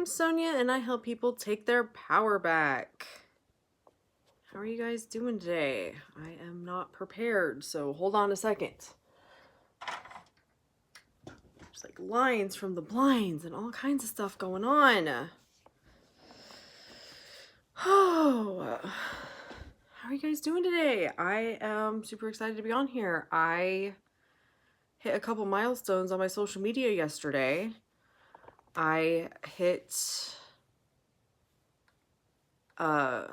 I'm Sonia and I help people take their power back. How are you guys doing today? I am not prepared, so hold on a second. There's like lines from the blinds and all kinds of stuff going on. Oh, how are you guys doing today? I am super excited to be on here. I hit a couple milestones on my social media yesterday. I have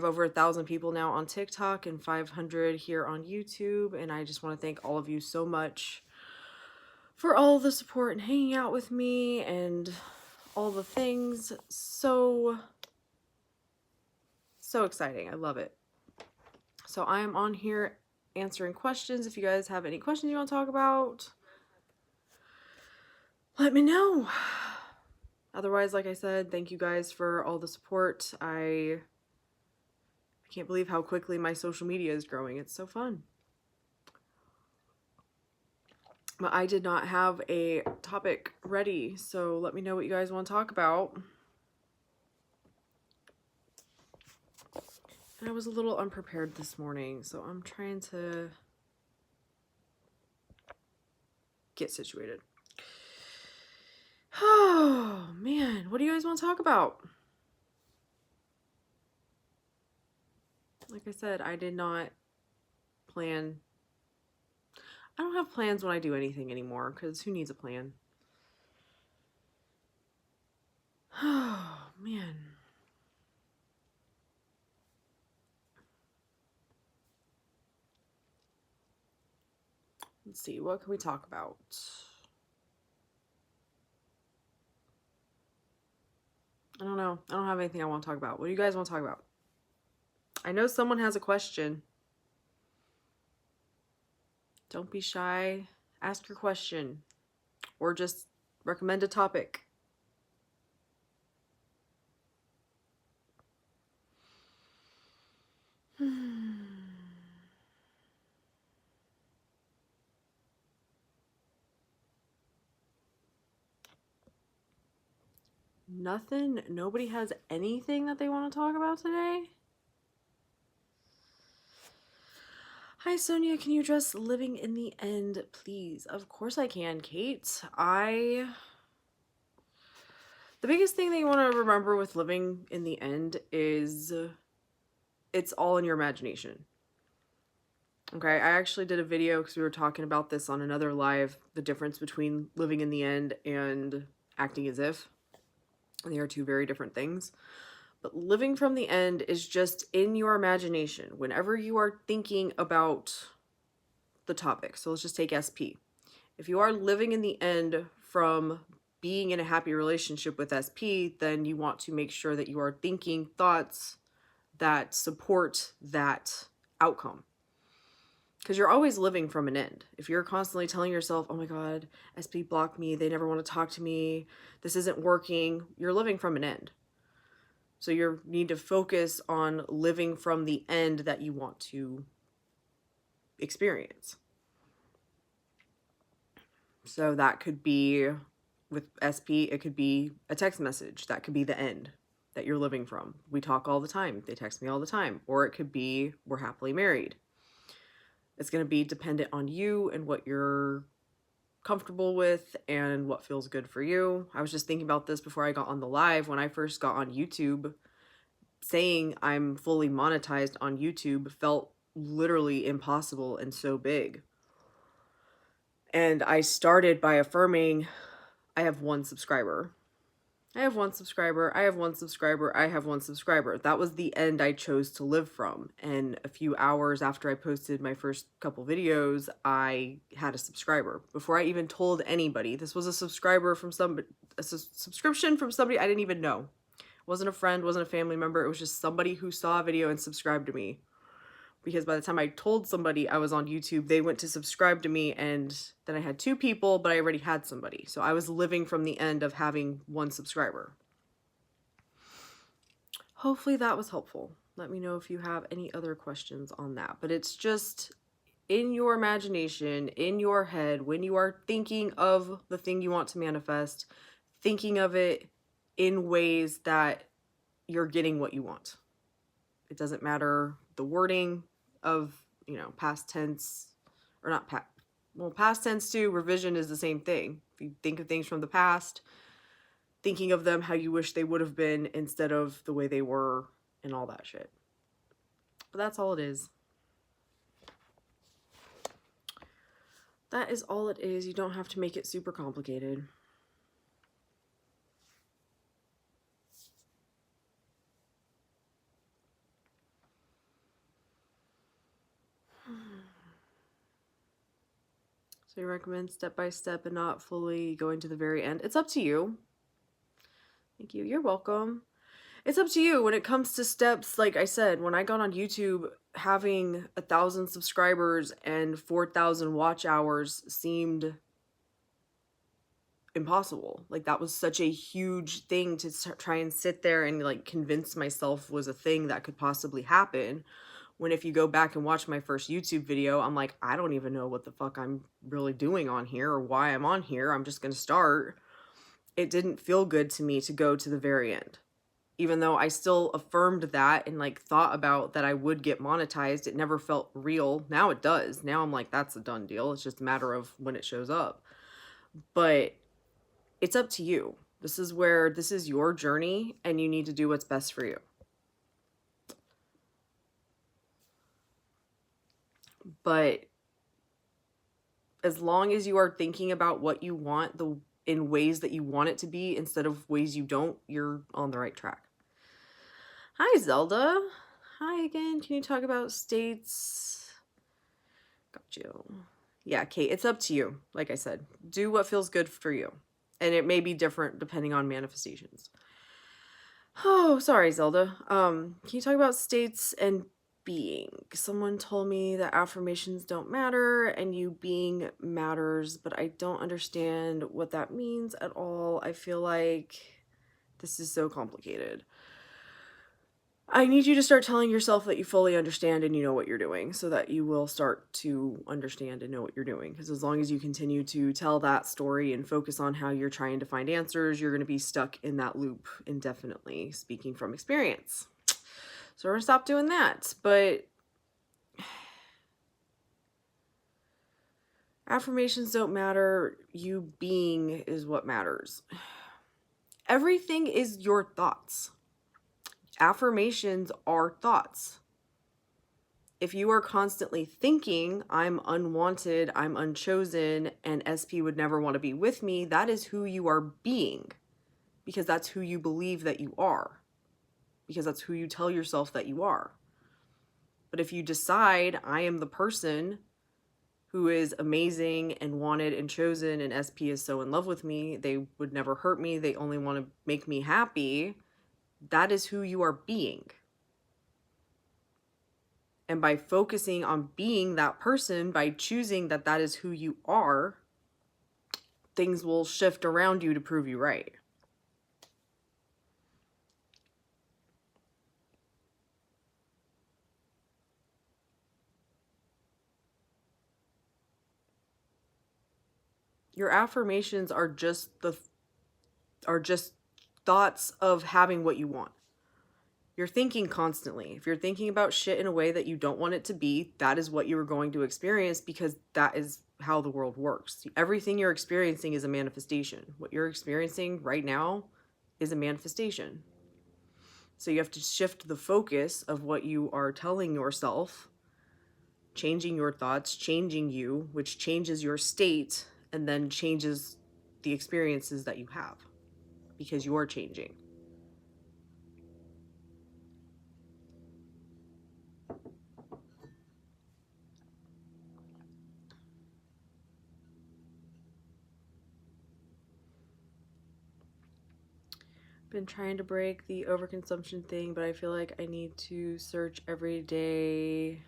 over 1,000 people now on TikTok and 500 here on YouTube, and I just want to thank all of you so much for all the support and hanging out with me and all the things. So exciting. I love it. So I am on here answering questions. If you guys have any questions you want to talk about, let me know. Otherwise, like I said, thank you guys for all the support. I can't believe how quickly my social media is growing. It's so fun. But I did not have a topic ready, so let me know what you guys want to talk about. And I was a little unprepared this morning, so I'm trying to get situated. Oh, man. What do you guys want to talk about? Like I said, I did not plan. I don't have plans when I do anything anymore, because who needs a plan? Oh, man. Let's see, what can we talk about? I don't know. I don't have anything I want to talk about. What do you guys want to talk about? I know someone has a question. Don't be shy. Ask your question. Or just recommend a topic. Nothing? Nobody has anything that they want to talk about today? Hi, Sonia. Can you address living in the end, please? Of course I can, Kate. The biggest thing that you want to remember with living in the end is it's all in your imagination. Okay, I actually did a video because we were talking about this on another live, the difference between living in the end and acting as if. They are two very different things. But living from the end is just in your imagination. Whenever you are thinking about the topic, so let's just take SP. If you are living in the end from being in a happy relationship with SP, then you want to make sure that you are thinking thoughts that support that outcome. Because you're always living from an end. If you're constantly telling yourself, oh my God, SP blocked me, they never want to talk to me, this isn't working, you're living from an end. So you need to focus on living from the end that you want to experience. So that could be, with SP, it could be a text message. That could be the end that you're living from. We talk all the time. They text me all the time. Or it could be, we're happily married. It's going to be dependent on you and what you're comfortable with and what feels good for you. I was just thinking about this before I got on the live. When I first got on YouTube, saying I'm fully monetized on YouTube felt literally impossible and so big. And I started by affirming, I have one subscriber. I have one subscriber. I have one subscriber. I have one subscriber. That was the end I chose to live from. And a few hours after I posted my first couple videos, I had a subscriber. Before I even told anybody, this was a subscriber from somebody, a subscription from somebody I didn't even know. Wasn't a friend, wasn't a family member. It was just somebody who saw a video and subscribed to me. Because by the time I told somebody I was on YouTube, they went to subscribe to me, and then I had 2 people, but I already had somebody. So I was living from the end of having 1 subscriber. Hopefully that was helpful. Let me know if you have any other questions on that. But it's just in your imagination, in your head, when you are thinking of the thing you want to manifest, thinking of it in ways that you're getting what you want. It doesn't matter the wording of, past tense or not past tense too. Revision is the same thing. If you think of things from the past, thinking of them how you wish they would have been instead of the way they were and all that shit. But that's all it is. That is all it is. You don't have to make it super complicated. So you recommend step by step and not fully going to the very end? It's up to you. Thank you. You're welcome. It's up to you when it comes to steps. Like I said, when I got on YouTube, having 1,000 subscribers and 4,000 watch hours seemed impossible. Like, that was such a huge thing to try and sit there and like convince myself was a thing that could possibly happen. When if you go back and watch my first YouTube video, I'm like, I don't even know what the fuck I'm really doing on here or why I'm on here. I'm just gonna start. It didn't feel good to me to go to the very end. Even though I still affirmed that and like thought about that I would get monetized, it never felt real. Now it does. Now I'm like, that's a done deal. It's just a matter of when it shows up. But it's up to you. This is your journey and you need to do what's best for you. But as long as you are thinking about what you want in ways that you want it to be instead of ways you don't, you're on the right track. Hi, Zelda. Hi again. Can you talk about states? Got you. Yeah, Kate, it's up to you. Like I said, do what feels good for you. And it may be different depending on manifestations. Oh, sorry, Zelda. Can you talk about states and being? Someone told me that affirmations don't matter and you being matters, but I don't understand what that means at all. I feel like this is so complicated. I need you to start telling yourself that you fully understand and you know what you're doing so that you will start to understand and know what you're doing. Because as long as you continue to tell that story and focus on how you're trying to find answers, you're going to be stuck in that loop indefinitely, speaking from experience. So we're going to stop doing that. But affirmations don't matter. You being is what matters. Everything is your thoughts. Affirmations are thoughts. If you are constantly thinking, I'm unwanted, I'm unchosen, and SP would never want to be with me, that is who you are being. Because that's who you believe that you are. Because that's who you tell yourself that you are. But if you decide, I am the person who is amazing and wanted and chosen, and SP is so in love with me, they would never hurt me, they only want to make me happy, that is who you are being. And by focusing on being that person, by choosing that that is who you are, things will shift around you to prove you right. Your affirmations are just thoughts of having what you want. You're thinking constantly. If you're thinking about shit in a way that you don't want it to be, that is what you are going to experience because that is how the world works. Everything you're experiencing is a manifestation. What you're experiencing right now is a manifestation. So you have to shift the focus of what you are telling yourself, changing your thoughts, changing you, which changes your state and then changes the experiences that you have because you're changing. Been trying to break the overconsumption thing, but I feel like I need to search every day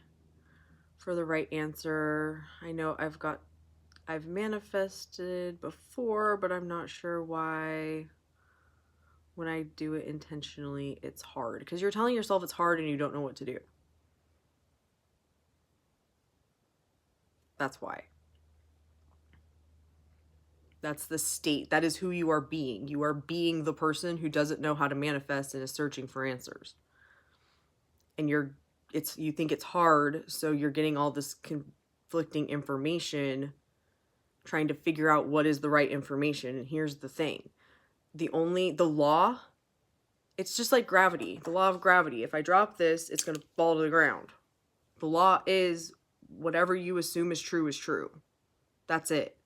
for the right answer. I know I've manifested before, but I'm not sure why when I do it intentionally it's hard, because you're telling yourself it's hard and you don't know what to do. That's why. That's the state. That is who you are being. You are being the person who doesn't know how to manifest and is searching for answers. And you think it's hard, so you're getting all this conflicting information, trying to figure out what is the right information. And here's the thing. The law, it's just like gravity. The law of gravity. If I drop this, it's going to fall to the ground. The law is whatever you assume is true is true. That's it.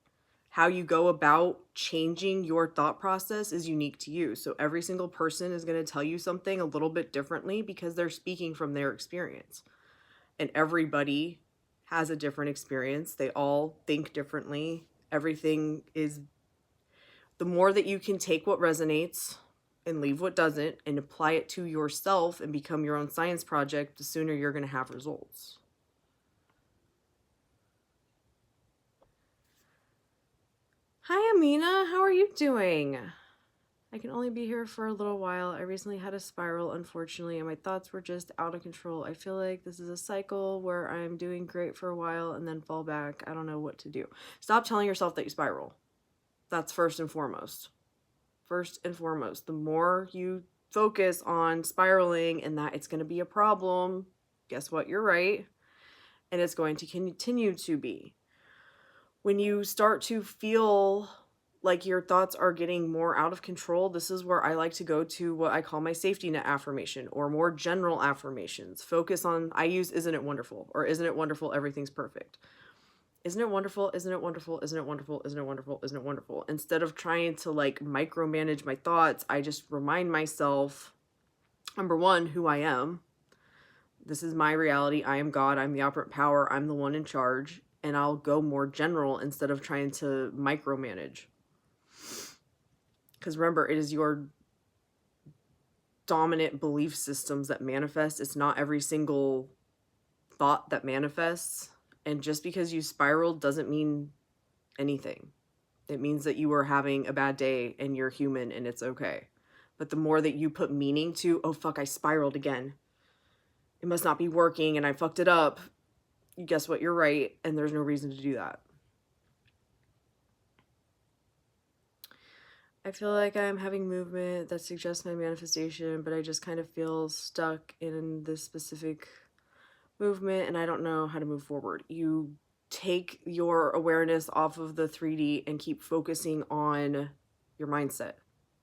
How you go about changing your thought process is unique to you. So every single person is going to tell you something a little bit differently because they're speaking from their experience. And everybody has a different experience. They all think differently. Everything is, the more that you can take what resonates and leave what doesn't and apply it to yourself and become your own science project, the sooner you're going to have results. Hi, Amina. How are you doing? I can only be here for a little while. I recently had a spiral, unfortunately, and my thoughts were just out of control. I feel like this is a cycle where I'm doing great for a while and then fall back. I don't know what to do. Stop telling yourself that you spiral. That's first and foremost. First and foremost. The more you focus on spiraling and that it's going to be a problem, guess what? You're right. And it's going to continue to be. When you start to feel like your thoughts are getting more out of control, this is where I like to go to what I call my safety net affirmation or more general affirmations. Focus on, I use isn't it wonderful, or isn't it wonderful, everything's perfect. Isn't it wonderful, isn't it wonderful, isn't it wonderful, isn't it wonderful, isn't it wonderful? Instead of trying to like micromanage my thoughts, I just remind myself, number one, who I am. This is my reality. I am God. I'm the operant power. I'm the one in charge. And I'll go more general instead of trying to micromanage. Because remember, it is your dominant belief systems that manifest. It's not every single thought that manifests. And just because you spiraled doesn't mean anything. It means that you are having a bad day and you're human and it's okay. But the more that you put meaning to, oh fuck, I spiraled again. It must not be working and I fucked it up. Guess what? You're right. And there's no reason to do that. I feel like I'm having movement that suggests my manifestation, but I just kind of feel stuck in this specific movement and I don't know how to move forward. You take your awareness off of the 3D and keep focusing on your mindset,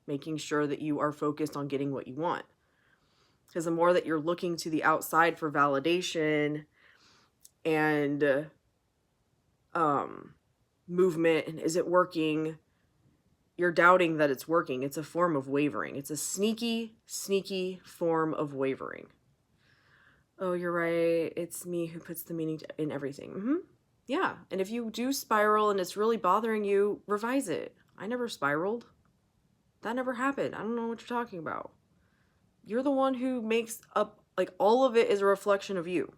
making sure that you are focused on getting what you want. Because the more that you're looking to the outside for validation and movement and is it working, you're doubting that it's working. It's a form of wavering. It's a sneaky form of wavering. Oh, you're right. It's me who puts the meaning in everything. Yeah. And if you do spiral and it's really bothering you, revise it. I never spiraled. That never happened. I don't know what you're talking about. You're the one who makes up, like, all of it is a reflection of you.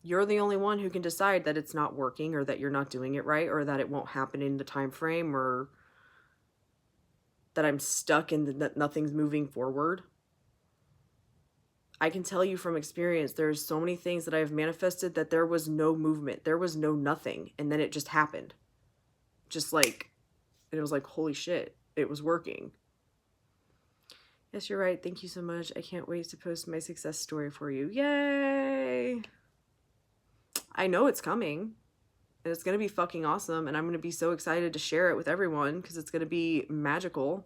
You're the only one who can decide that it's not working or that you're not doing it right or that it won't happen in the time frame or that I'm stuck and that nothing's moving forward. I can tell you from experience, there's so many things that I have manifested that there was no movement. There was no nothing. And then it just happened. Just like, it was like, holy shit, it was working. Yes, you're right. Thank you so much. I can't wait to post my success story for you. Yay! I know it's coming. And it's going to be fucking awesome. And I'm going to be so excited to share it with everyone because it's going to be magical.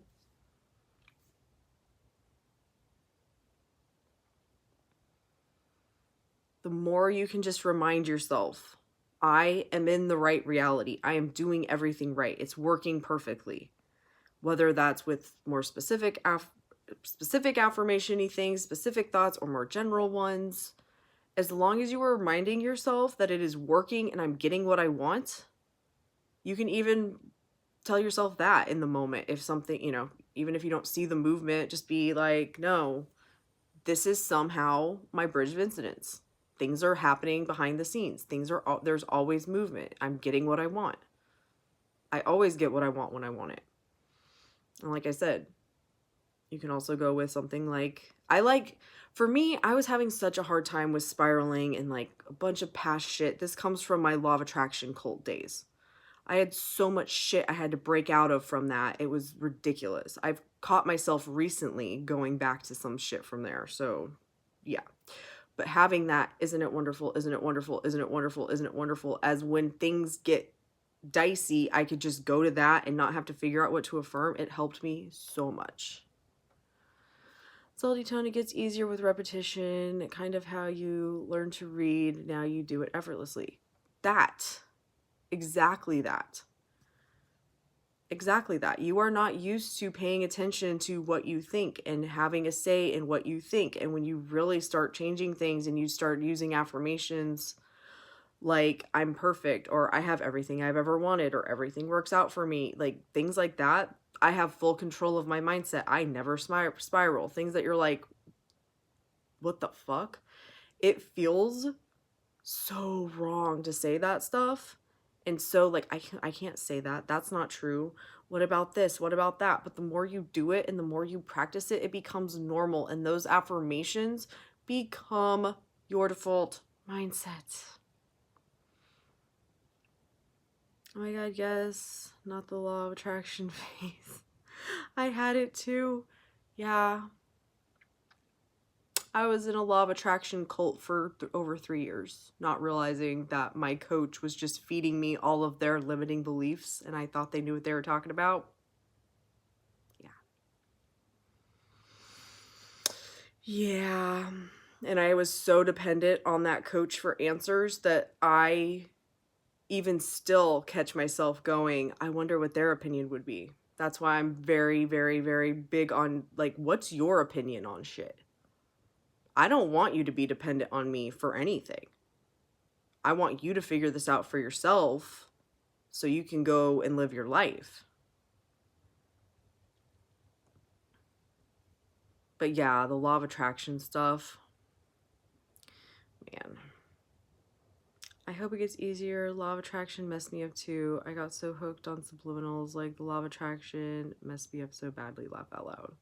The more you can just remind yourself, I am in the right reality. I am doing everything right. It's working perfectly. Whether that's with more specific affirmation-y things, specific thoughts, or more general ones. As long as you are reminding yourself that it is working and I'm getting what I want, you can even tell yourself that in the moment. If something, even if you don't see the movement, just be like, no, this is somehow my bridge of incidents. Things are happening behind the scenes. There's always movement. I'm getting what I want. I always get what I want when I want it. And like I said, you can also go with something like, for me, I was having such a hard time with spiraling and like a bunch of past shit. This comes from my law of attraction cult days. I had so much shit I had to break out of from that. It was ridiculous. I've caught myself recently going back to some shit from there. So, yeah. But having that, isn't it wonderful? Isn't it wonderful? Isn't it wonderful? Isn't it wonderful? As when things get dicey, I could just go to that and not have to figure out what to affirm. It helped me so much. Salty tone, it gets easier with repetition, kind of how you learn to read. Now you do it effortlessly. That. Exactly that. Exactly that. You are not used to paying attention to what you think and having a say in what you think. And when you really start changing things and you start using affirmations like I'm perfect or I have everything I've ever wanted or everything works out for me, like things like that, I have full control of my mindset. I never spiral. Things that you're like, what the fuck? It feels so wrong to say that stuff. And so like I can't say that. That's not true. What about this? What about that? But the more you do it and the more you practice it, it becomes normal, and those affirmations become your default mindset. Oh my god, yes. Not the law of attraction phase. I had it too. Yeah. I was in a law of attraction cult for over 3 years, not realizing that my coach was just feeding me all of their limiting beliefs, and I thought they knew what they were talking about. Yeah. Yeah. And I was so dependent on that coach for answers that I even still catch myself going, I wonder what their opinion would be. That's why I'm very, very, very big on, like, what's your opinion on shit? I don't want you to be dependent on me for anything. I want you to figure this out for yourself so you can go and live your life. But yeah, the law of attraction stuff, man. I hope it gets easier. Law of attraction messed me up too. I got so hooked on subliminals, like the law of attraction messed me up so badly, laugh out loud.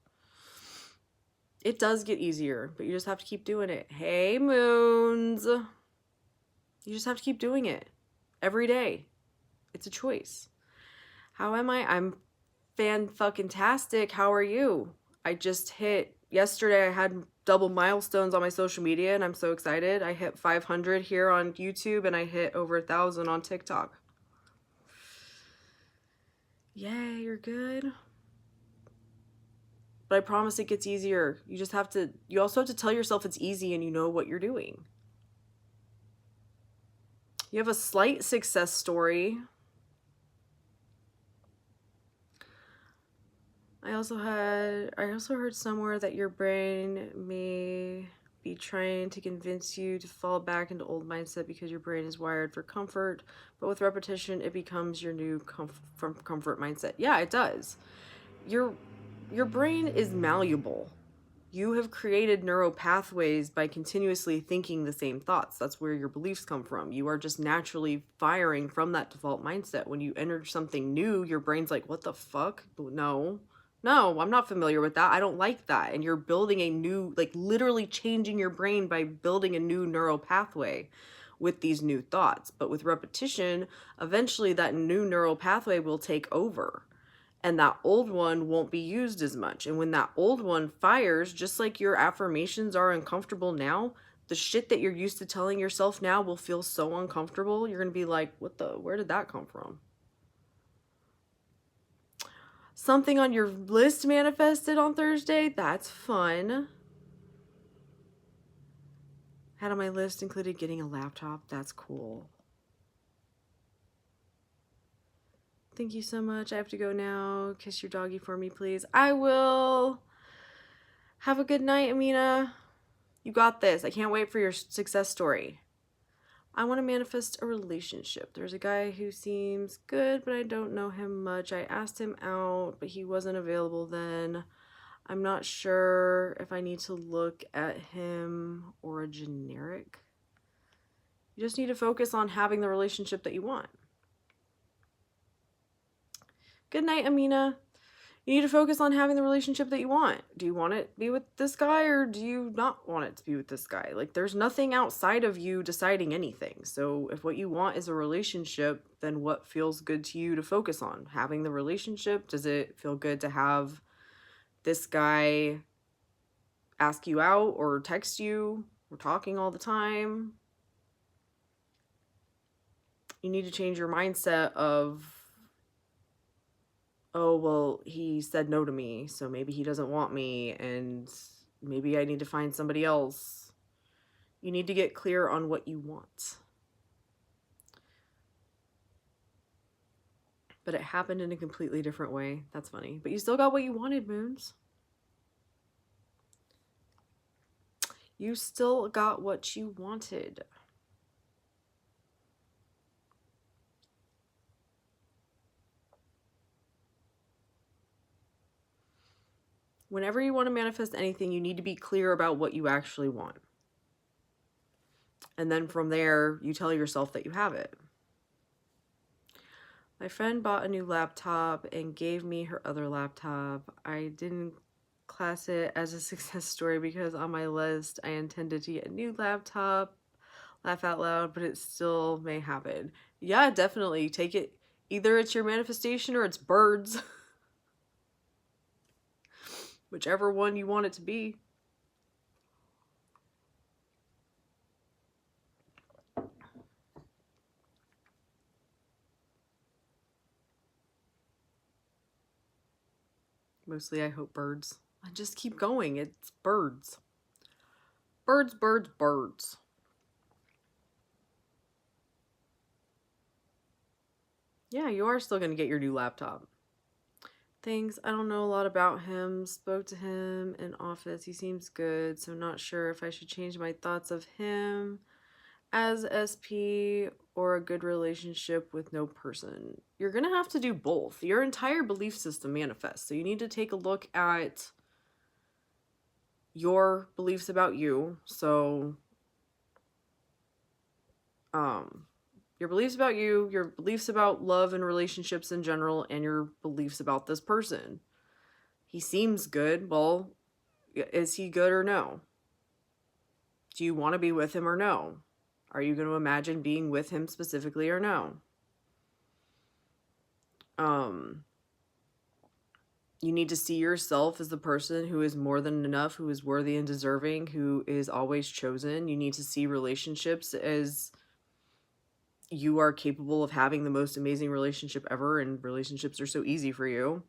It does get easier, but you just have to keep doing it. Hey, moons. You just have to keep doing it every day. It's a choice. How am I? I'm fan-fucking-tastic. How are you? I just hit, yesterday I had double milestones on my social media and I'm so excited. I hit 500 here on YouTube and I hit over 1,000 on TikTok. Yay, you're good. But I promise it gets easier. You also have to tell yourself it's easy and you know what you're doing. You have a slight success story. I also heard somewhere that your brain may be trying to convince you to fall back into old mindset because your brain is wired for comfort, but with repetition it becomes your new comfort mindset. Yeah, it does. Your brain is malleable. You have created neural pathways by continuously thinking the same thoughts. That's where your beliefs come from. You are just naturally firing from that default mindset. When you enter something new, your brain's like, what the fuck? No, I'm not familiar with that. I don't like that. And you're building a new, like literally changing your brain by building a new neural pathway with these new thoughts. But with repetition, eventually that new neural pathway will take over. And that old one won't be used as much. And when that old one fires, just like your affirmations are uncomfortable now, the shit that you're used to telling yourself now will feel so uncomfortable. You're going to be like, where did that come from? Something on your list manifested on Thursday? That's fun. Had on my list included getting a laptop. That's cool. Thank you so much. I have to go now. Kiss your doggy for me, please. I will. Have a good night, Amina. You got this. I can't wait for your success story. I want to manifest a relationship. There's a guy who seems good, but I don't know him much. I asked him out, but he wasn't available then. I'm not sure if I need to look at him or a generic. You just need to focus on having the relationship that you want. Good night, Amina. You need to focus on having the relationship that you want. Do you want it to be with this guy, or do you not want it to be with this guy? Like, there's nothing outside of you deciding anything. So if what you want is a relationship, then what feels good to you to focus on? Having the relationship? Does it feel good to have this guy ask you out or text you? We're talking all the time. You need to change your mindset of, oh, well, he said no to me, so maybe he doesn't want me, and maybe I need to find somebody else. You need to get clear on what you want. But it happened in a completely different way. That's funny. But you still got what you wanted, Moons. You still got what you wanted. Whenever you want to manifest anything, you need to be clear about what you actually want. And then from there, you tell yourself that you have it. My friend bought a new laptop and gave me her other laptop. I didn't class it as a success story because on my list I intended to get a new laptop. Laugh out loud, but it still may happen. Yeah, definitely. Take it. Either it's your manifestation or it's birds. Whichever one you want it to be. Mostly I hope birds. I just keep going. It's birds. Birds, birds, birds. Yeah, you are still going to get your new laptop. Things, I don't know a lot about him. Spoke to him in office. He seems good, so not sure if I should change my thoughts of him as SP or a good relationship with no person. You're going to have to do both. Your entire belief system manifests. So you need to take a look at your beliefs about you. So, your beliefs about you, your beliefs about love and relationships in general, and your beliefs about this person. He seems good. Well, is he good or no? Do you want to be with him or no? Are you going to imagine being with him specifically or no? You need to see yourself as the person who is more than enough, who is worthy and deserving, who is always chosen. You need to see relationships as you are capable of having the most amazing relationship ever, and relationships are so easy for you.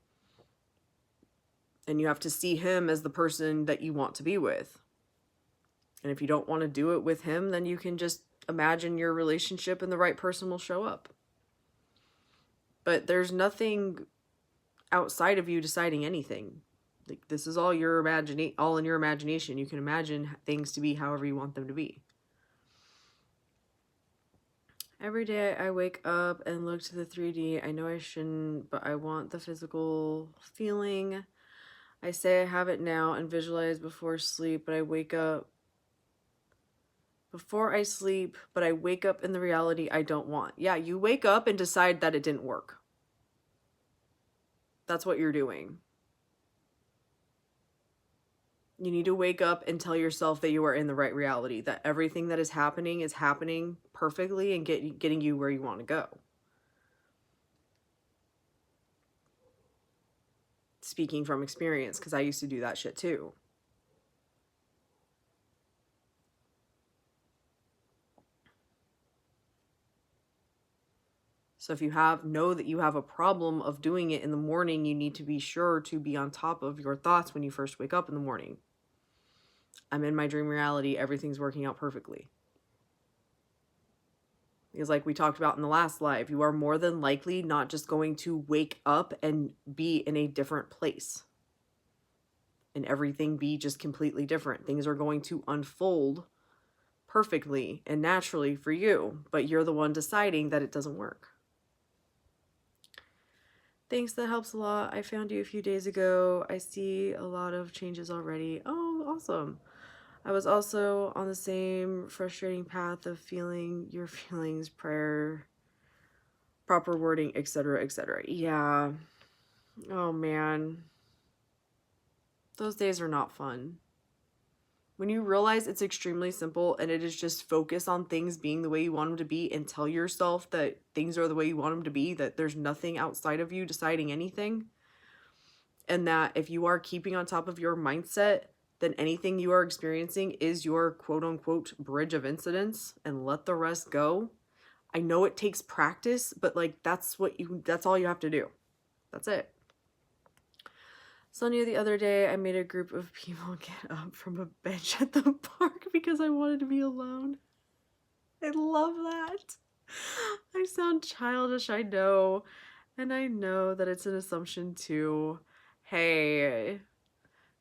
And you have to see him as the person that you want to be with. And if you don't want to do it with him, then you can just imagine your relationship and the right person will show up. But there's nothing outside of you deciding anything. Like, this is all your all in your imagination. You can imagine things to be however you want them to be. Every day I wake up and look to the 3D. I know I shouldn't, but I want the physical feeling. I say I have it now and visualize before sleep, but I wake up before I sleep, but I wake up in the reality I don't want. Yeah, you wake up and decide that it didn't work. That's what you're doing. You need to wake up and tell yourself that you are in the right reality, that everything that is happening perfectly and getting you where you want to go. Speaking from experience, because I used to do that shit too. So if you know that you have a problem of doing it in the morning, you need to be sure to be on top of your thoughts when you first wake up in the morning. I'm in my dream reality. Everything's working out perfectly. Because like we talked about in the last live, you are more than likely not just going to wake up and be in a different place. And everything be just completely different. Things are going to unfold perfectly and naturally for you, but you're the one deciding that it doesn't work. Thanks, that helps a lot. I found you a few days ago. I see a lot of changes already. Oh, awesome. I was also on the same frustrating path of feeling your feelings, prayer, proper wording, etc., etc. Yeah. Oh man, those days are not fun. When you realize it's extremely simple and it is just focus on things being the way you want them to be and tell yourself that things are the way you want them to be, that there's nothing outside of you deciding anything, and that if you are keeping on top of your mindset, then anything you are experiencing is your quote unquote bridge of incidents and let the rest go. I know it takes practice, but like that's all you have to do. That's it. Sonia, the other day, I made a group of people get up from a bench at the park because I wanted to be alone. I love that. I sound childish, I know. And I know that it's an assumption too. Hey,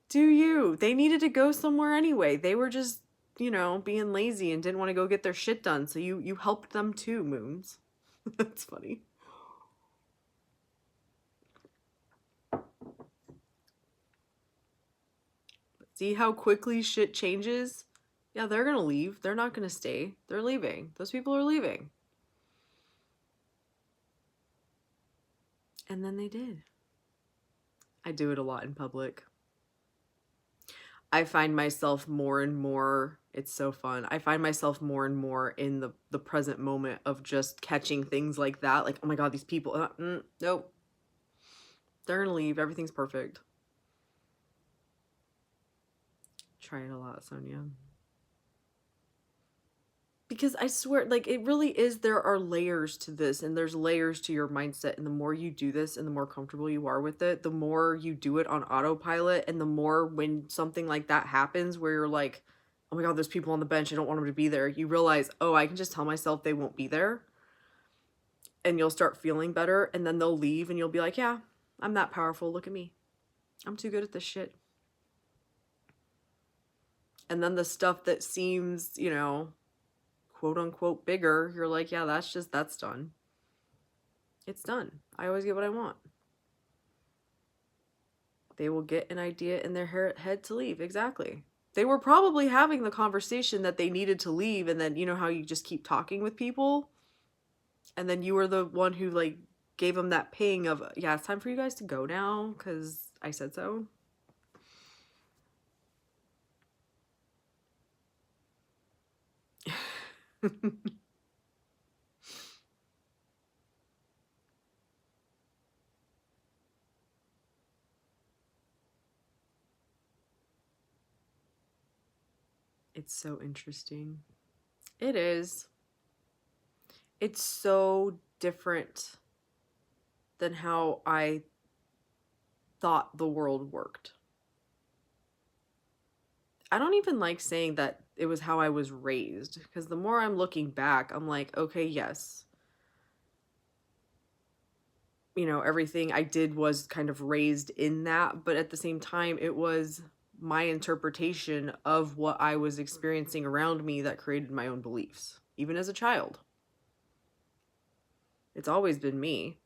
do you? They needed to go somewhere anyway. They were just, being lazy and didn't want to go get their shit done. So you helped them too, Moons. That's funny. See how quickly shit changes? Yeah, they're gonna leave. They're not gonna stay. They're leaving. Those people are leaving. And then they did. I do it a lot in public. I find myself more and more, it's so fun. I find myself more and more in the present moment of just catching things like that. Like, oh my God, these people, nope. They're gonna leave. Everything's perfect. Try it a lot, Sonia. Because I swear, like, it really is, there are layers to this, and there's layers to your mindset, and the more you do this and the more comfortable you are with it, the more you do it on autopilot, and the more when something like that happens where you're like, oh my God, there's people on the bench, I don't want them to be there, you realize, oh, I can just tell myself they won't be there, and you'll start feeling better, and then they'll leave, and you'll be like, yeah, I'm that powerful, look at me. I'm too good at this shit. And then the stuff that seems, quote unquote bigger, you're like, yeah, that's done. It's done. I always get what I want. They will get an idea in their head to leave. Exactly. They were probably having the conversation that they needed to leave, and then you know how you just keep talking with people, and then you were the one who like gave them that ping of, yeah, it's time for you guys to go now because I said so. It's so interesting. It is. It's so different than how I thought the world worked. I don't even like saying that it was how I was raised, because the more I'm looking back, I'm like, okay, yes, everything I did was kind of raised in that, but at the same time, it was my interpretation of what I was experiencing around me that created my own beliefs, even as a child. It's always been me.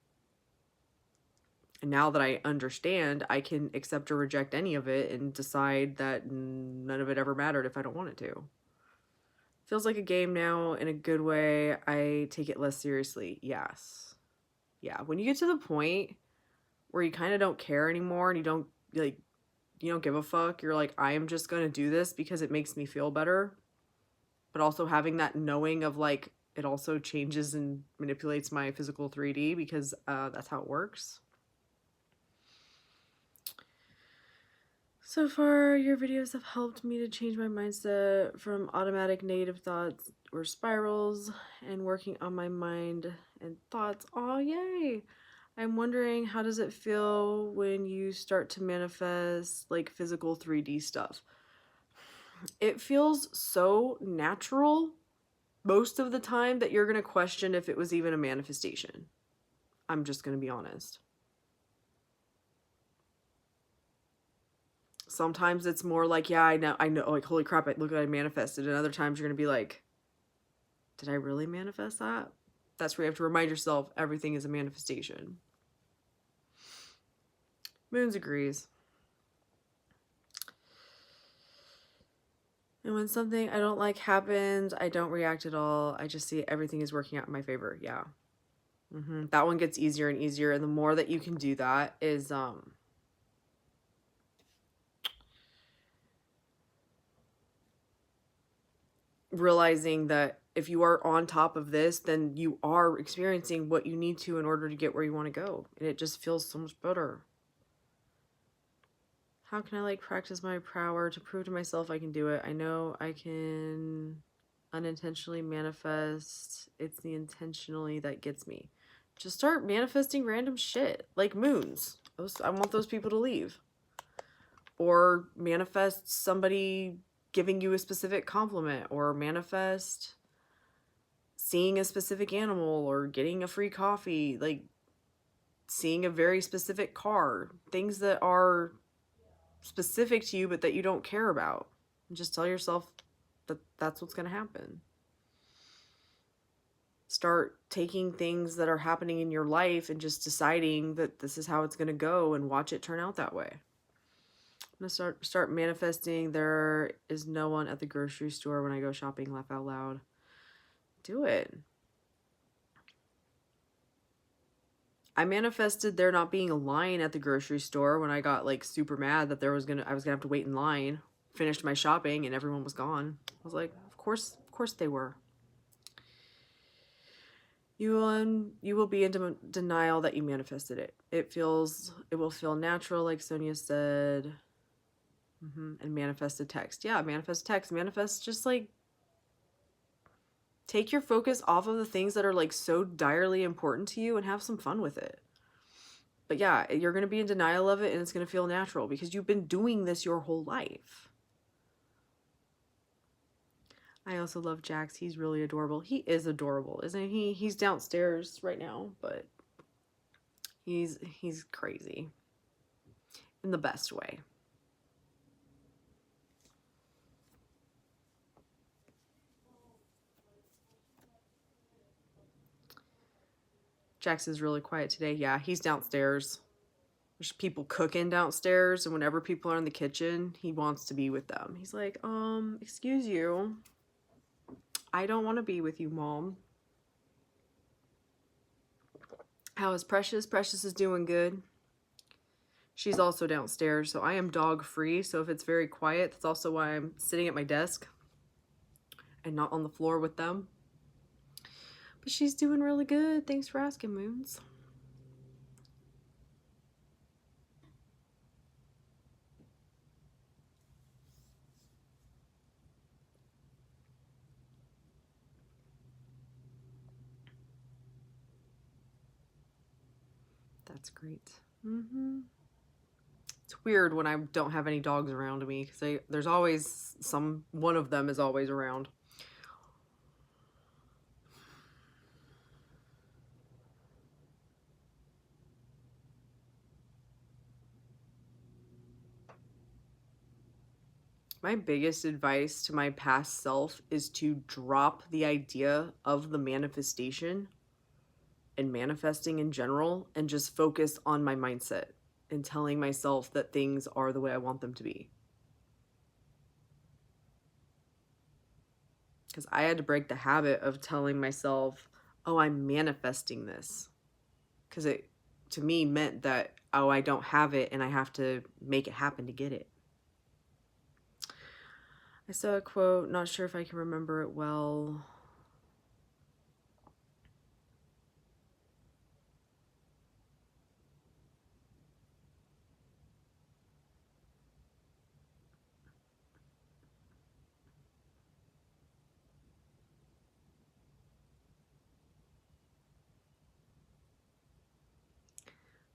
And now that I understand, I can accept or reject any of it and decide that none of it ever mattered if I don't want it to. Feels like a game now in a good way. I take it less seriously. Yes. Yeah. When you get to the point where you kind of don't care anymore and you don't give a fuck, you're like, I am just going to do this because it makes me feel better. But also having that knowing of like, it also changes and manipulates my physical 3D because that's how it works. So far, your videos have helped me to change my mindset from automatic negative thoughts or spirals and working on my mind and thoughts. Oh, yay! I'm wondering, how does it feel when you start to manifest like physical 3D stuff? It feels so natural most of the time that you're going to question if it was even a manifestation. I'm just going to be honest. Sometimes it's more like, yeah, I know, like, holy crap, look what I manifested. And other times you're going to be like, did I really manifest that? That's where you have to remind yourself everything is a manifestation. Moons agrees. And when something I don't like happens, I don't react at all. I just see everything is working out in my favor. Yeah. That one gets easier and easier, and the more that you can do that is realizing that if you are on top of this, then you are experiencing what you need to in order to get where you want to go, and it just feels so much better. How can I like practice my power to prove to myself I can do it? I know I can unintentionally manifest. It's the intentionally that gets me. Just start manifesting random shit like moons. I want those people to leave. Or manifest somebody giving you a specific compliment, or manifest seeing a specific animal, or getting a free coffee, like seeing a very specific car, things that are specific to you but that you don't care about. And just tell yourself that that's what's going to happen. Start taking things that are happening in your life and just deciding that this is how it's going to go, and watch it turn out that way. I'm going to start manifesting there is no one at the grocery store when I go shopping. Laugh out loud. Do it. I manifested there not being a line at the grocery store when I got like super mad that I was gonna have to wait in line. Finished my shopping and everyone was gone. I was like, of course they were. You will be in denial that you manifested it. It will feel natural, like Sonia said. And manifested text. Yeah, manifest text. Manifest just like take your focus off of the things that are like so direly important to you and have some fun with it. But yeah, you're going to be in denial of it, and it's going to feel natural because you've been doing this your whole life. I also love Jax. He's really adorable. He is adorable, isn't he? He's downstairs right now, but he's crazy in the best way. Jax is really quiet today. Yeah, he's downstairs. There's people cooking downstairs, and whenever people are in the kitchen, he wants to be with them. He's like, excuse you. I don't want to be with you, Mom. How is Precious? Precious is doing good. She's also downstairs, so I am dog free. So if it's very quiet, that's also why I'm sitting at my desk and not on the floor with them. But she's doing really good. Thanks for asking, Moons. That's great. It's weird when I don't have any dogs around me because there's always one of them is always around. My biggest advice to my past self is to drop the idea of the manifestation and manifesting in general and just focus on my mindset and telling myself that things are the way I want them to be. Because I had to break the habit of telling myself, oh, I'm manifesting this. Because it, to me, meant that, oh, I don't have it and I have to make it happen to get it. I saw a quote, not sure if I can remember it well.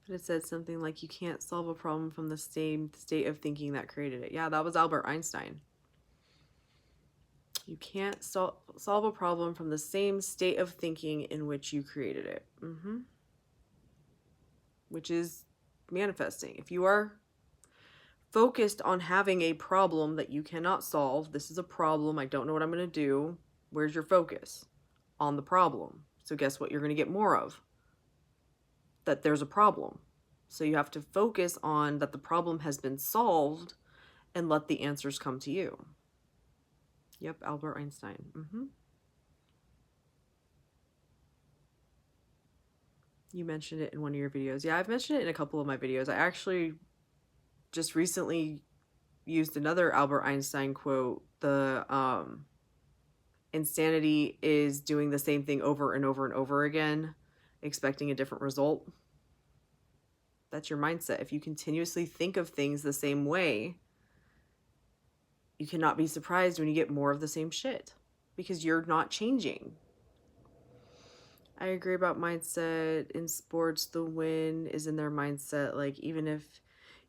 But it said something like, you can't solve a problem from the same state of thinking that created it. Yeah, that was Albert Einstein. You can't solve a problem from the same state of thinking in which you created it. Which is manifesting. If you are focused on having a problem that you cannot solve, this is a problem, I don't know what I'm going to do, where's your focus? On the problem. So guess what you're going to get more of? That there's a problem. So you have to focus on that the problem has been solved and let the answers come to you. Yep, Albert Einstein. You mentioned it in one of your videos. Yeah, I've mentioned it in a couple of my videos. I actually just recently used another Albert Einstein quote. The insanity is doing the same thing over and over and over again, expecting a different result. That's your mindset. If you continuously think of things the same way, you cannot be surprised when you get more of the same shit because you're not changing. I agree about mindset. In sports, the win is in their mindset. Like, even if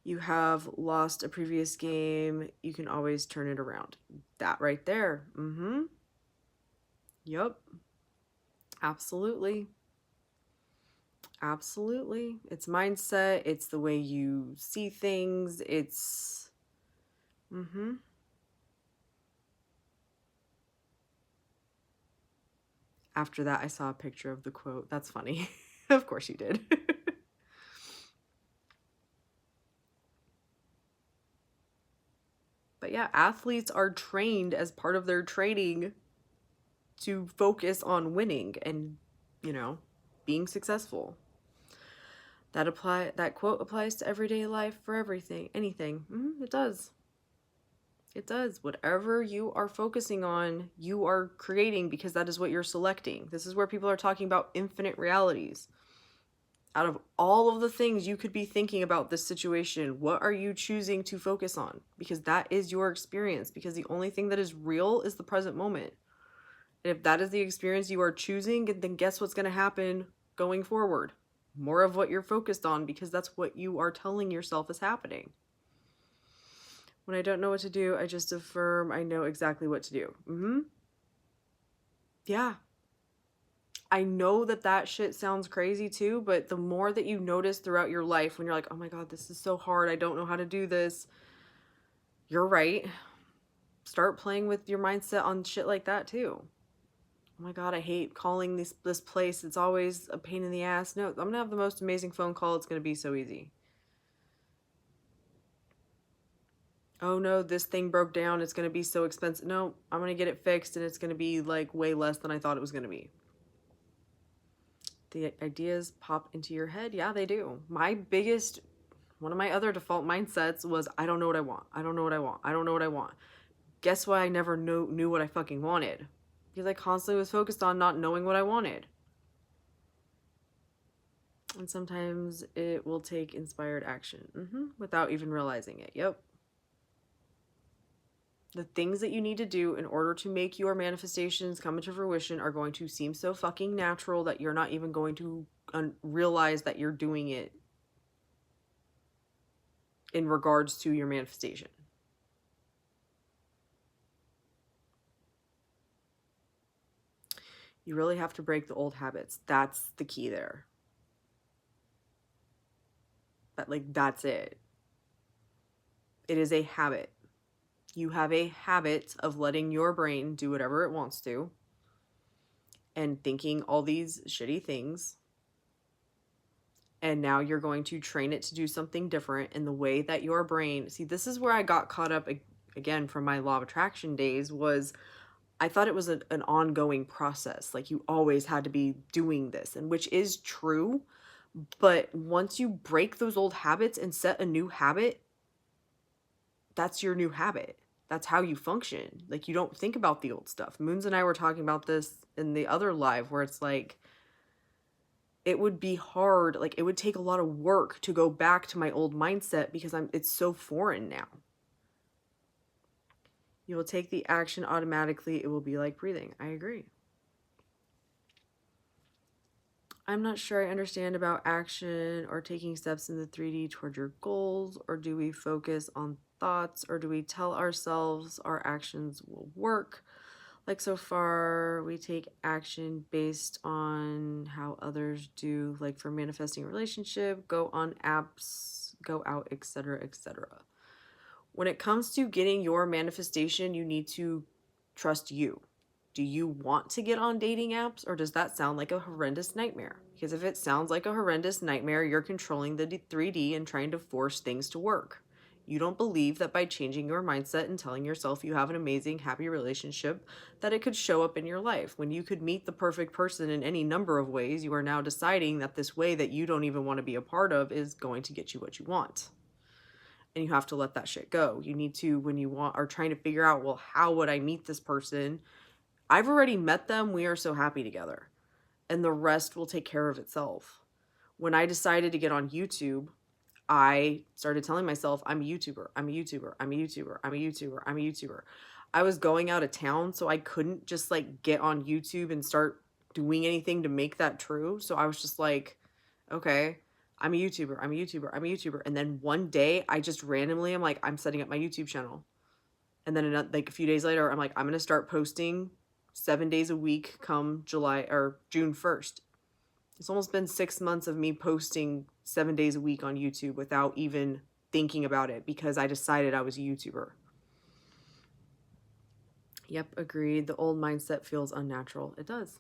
you have lost a previous game, you can always turn it around. That right there. Yup. Absolutely. Absolutely. It's mindset. It's the way you see things. It's. After that, I saw a picture of the quote. That's funny. Of course you did. But yeah, athletes are trained as part of their training to focus on winning and, you know, being successful. That quote applies to everyday life for everything, anything. It does. It does. Whatever you are focusing on, you are creating because that is what you're selecting. This is where people are talking about infinite realities. Out of all of the things you could be thinking about this situation, what are you choosing to focus on? Because that is your experience. Because the only thing that is real is the present moment. And if that is the experience you are choosing, then guess what's going to happen going forward? More of what you're focused on because that's what you are telling yourself is happening. When I don't know what to do, I just affirm I know exactly what to do. Yeah. I know that shit sounds crazy too, but the more that you notice throughout your life when you're like, oh my God, this is so hard, I don't know how to do this, you're right. Start playing with your mindset on shit like that too. Oh my God, I hate calling this place. It's always a pain in the ass. No, I'm gonna have the most amazing phone call. It's gonna be so easy. Oh no, this thing broke down. It's gonna be so expensive. No, I'm gonna get it fixed and it's gonna be like way less than I thought it was gonna be. The ideas pop into your head. Yeah, they do. One of my other default mindsets was, I don't know what I want. I don't know what I want. I don't know what I want. Guess why I never knew what I fucking wanted? Because I constantly was focused on not knowing what I wanted. And sometimes it will take inspired action without even realizing it. Yep. The things that you need to do in order to make your manifestations come into fruition are going to seem so fucking natural that you're not even going to realize that you're doing it in regards to your manifestation. You really have to break the old habits. That's the key there. That's it. It is a habit. You have a habit of letting your brain do whatever it wants to and thinking all these shitty things. And now you're going to train it to do something different in the way that your brain... See, this is where I got caught up again from my law of attraction days. Was I thought it was an ongoing process. Like, you always had to be doing this, and which is true. But once you break those old habits and set a new habit, that's your new habit. That's how you function. Like, you don't think about the old stuff. Moons and I were talking about this in the other live, where it's like, it would be hard. Like, it would take a lot of work to go back to my old mindset because it's so foreign now. You will take the action automatically. It will be like breathing. I agree. I'm not sure I understand about action or taking steps in the 3D toward your goals, or do we focus on thoughts, or do we tell ourselves our actions will work? Like, so far, we take action based on how others do, like for manifesting a relationship, go on apps, go out, etc., etc. When it comes to getting your manifestation, you need to trust you. Do you want to get on dating apps, or does that sound like a horrendous nightmare? Because if it sounds like a horrendous nightmare, you're controlling the 3D and trying to force things to work. You don't believe that by changing your mindset and telling yourself you have an amazing, happy relationship, that it could show up in your life. When you could meet the perfect person in any number of ways, you are now deciding that this way that you don't even want to be a part of is going to get you what you want. And you have to let that shit go. You need to, when you are trying to figure out, well, how would I meet this person? I've already met them. We are so happy together. And the rest will take care of itself. When I decided to get on YouTube, I started telling myself, I'm a YouTuber, I'm a YouTuber, I'm a YouTuber, I'm a YouTuber, I'm a YouTuber. I was going out of town, so I couldn't just like get on YouTube and start doing anything to make that true. So I was just like, okay, I'm a YouTuber, I'm a YouTuber, I'm a YouTuber. And then one day I just randomly, I'm like, I'm setting up my YouTube channel. And then like a few days later, I'm like, I'm going to start posting 7 days a week come July or June 1st. It's almost been 6 months of me posting 7 days a week on YouTube without even thinking about it because I decided I was a YouTuber. Yep, agreed. The old mindset feels unnatural. It does.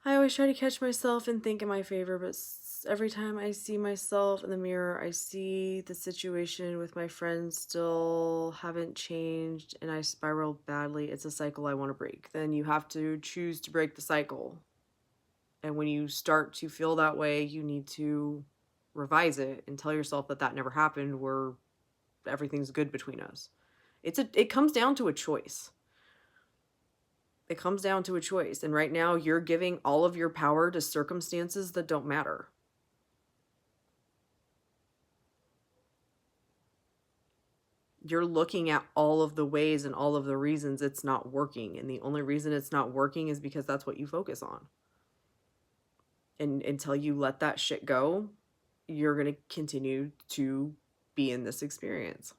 I always try to catch myself and think in my favor, but every time I see myself in the mirror, I see the situation with my friends still haven't changed and I spiral badly. It's a cycle I want to break. Then you have to choose to break the cycle. And when you start to feel that way, you need to revise it and tell yourself that that never happened, where everything's good between us. It comes down to a choice. It comes down to a choice. And right now you're giving all of your power to circumstances that don't matter. You're looking at all of the ways and all of the reasons it's not working. And the only reason it's not working is because that's what you focus on. And until you let that shit go, you're going to continue to be in this experience.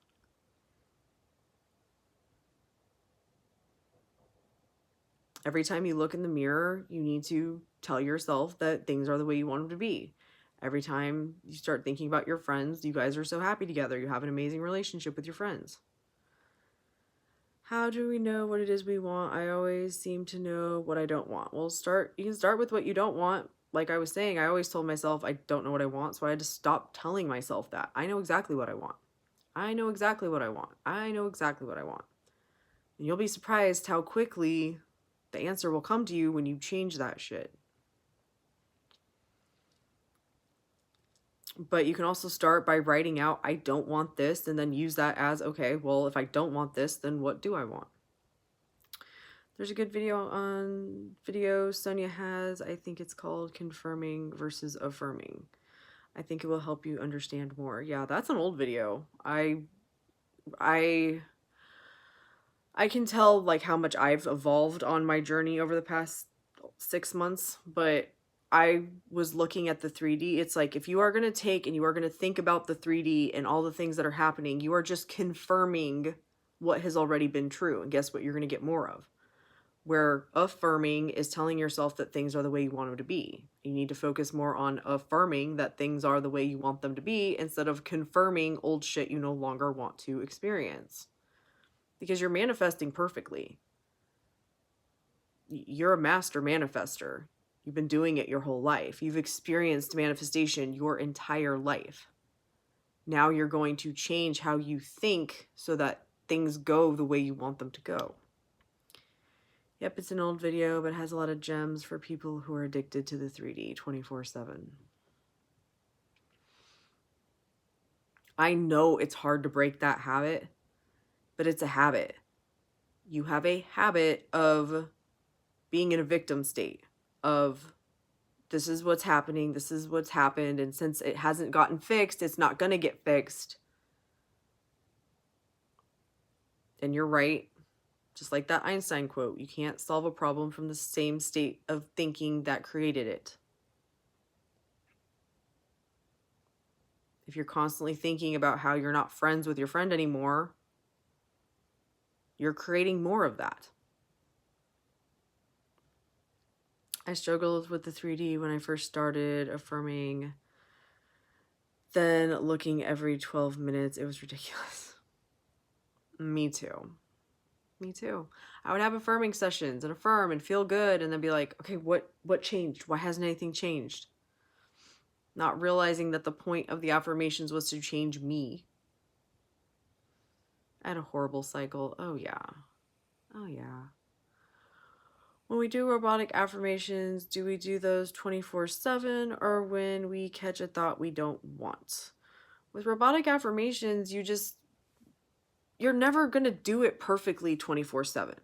Every time you look in the mirror, you need to tell yourself that things are the way you want them to be. Every time you start thinking about your friends, you guys are so happy together. You have an amazing relationship with your friends. How do we know what it is we want? I always seem to know what I don't want. Well, you can start with what you don't want. Like I was saying, I always told myself I don't know what I want, so I had to stop telling myself that. I know exactly what I want. I know exactly what I want. I know exactly what I want. And you'll be surprised how quickly the answer will come to you when you change that shit. But you can also start by writing out, I don't want this, and then use that as, okay, well, if I don't want this, then what do I want? There's a good video Sonia has. I think it's called Confirming versus Affirming. I think it will help you understand more. Yeah, that's an old video. I can tell like how much I've evolved on my journey over the past 6 months, but I was looking at the 3D. It's like if you are going to take and you are going to think about the 3D and all the things that are happening, you are just confirming what has already been true. And guess what you're going to get more of? Where affirming is telling yourself that things are the way you want them to be. You need to focus more on affirming that things are the way you want them to be instead of confirming old shit you no longer want to experience. Because you're manifesting perfectly. You're a master manifester. You've been doing it your whole life. You've experienced manifestation your entire life. Now you're going to change how you think so that things go the way you want them to go. Yep, it's an old video, but it has a lot of gems for people who are addicted to the 3D 24/7. I know it's hard to break that habit, but it's a habit. You have a habit of being in a victim state of this is what's happening, this is what's happened, and since it hasn't gotten fixed, it's not going to get fixed. And you're right. Just like that Einstein quote, you can't solve a problem from the same state of thinking that created it. If you're constantly thinking about how you're not friends with your friend anymore, you're creating more of that. I struggled with the 3D when I first started affirming, then looking every 12 minutes. It was ridiculous. Me too. Me too. I would have affirming sessions and affirm and feel good and then be like, okay, what changed? Why hasn't anything changed? Not realizing that the point of the affirmations was to change me. I had a horrible cycle. Oh, yeah. Oh, yeah. When we do robotic affirmations, do we do those 24/7 or when we catch a thought we don't want? With robotic affirmations, you're never going to do it perfectly 24/7.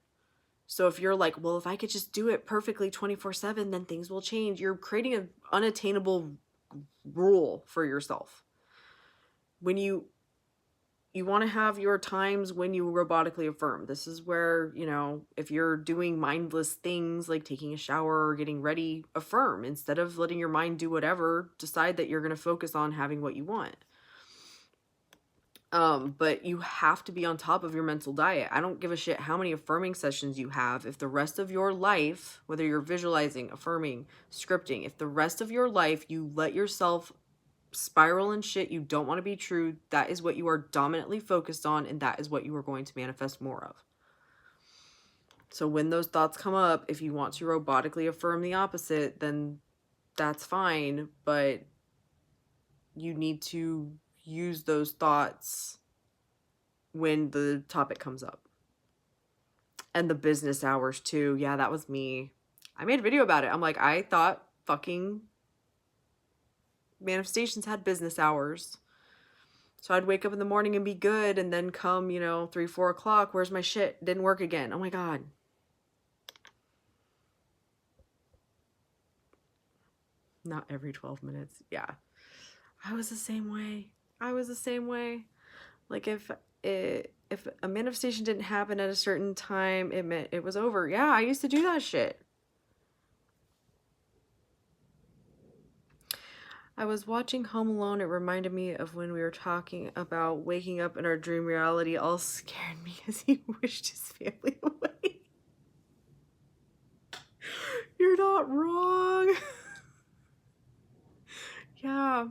So if you're like, well, if I could just do it perfectly 24/7, then things will change. You're creating an unattainable rule for yourself. When you want to have your times when you robotically affirm. This is where, if you're doing mindless things like taking a shower or getting ready, affirm. Instead of letting your mind do whatever, decide that you're going to focus on having what you want. But you have to be on top of your mental diet. I don't give a shit how many affirming sessions you have. If the rest of your life, whether you're visualizing, affirming, scripting, if the rest of your life you let yourself spiral and shit you don't want to be true, that is what you are dominantly focused on, and that is what you are going to manifest more of. So when those thoughts come up, if you want to robotically affirm the opposite, then that's fine, but you need to use those thoughts when the topic comes up. And the business hours too. Yeah, that was me. I made a video about it. I'm like, I thought fucking manifestations had business hours. So I'd wake up in the morning and be good, and then come, 3, 4 o'clock, where's my shit? Didn't work again. Oh my God. Not every 12 minutes. Yeah. I was the same way. Like if a manifestation didn't happen at a certain time, it meant it was over. Yeah, I used to do that shit. I was watching Home Alone. It reminded me of when we were talking about waking up in our dream reality. All scared me as he wished his family away. You're not wrong. Yeah.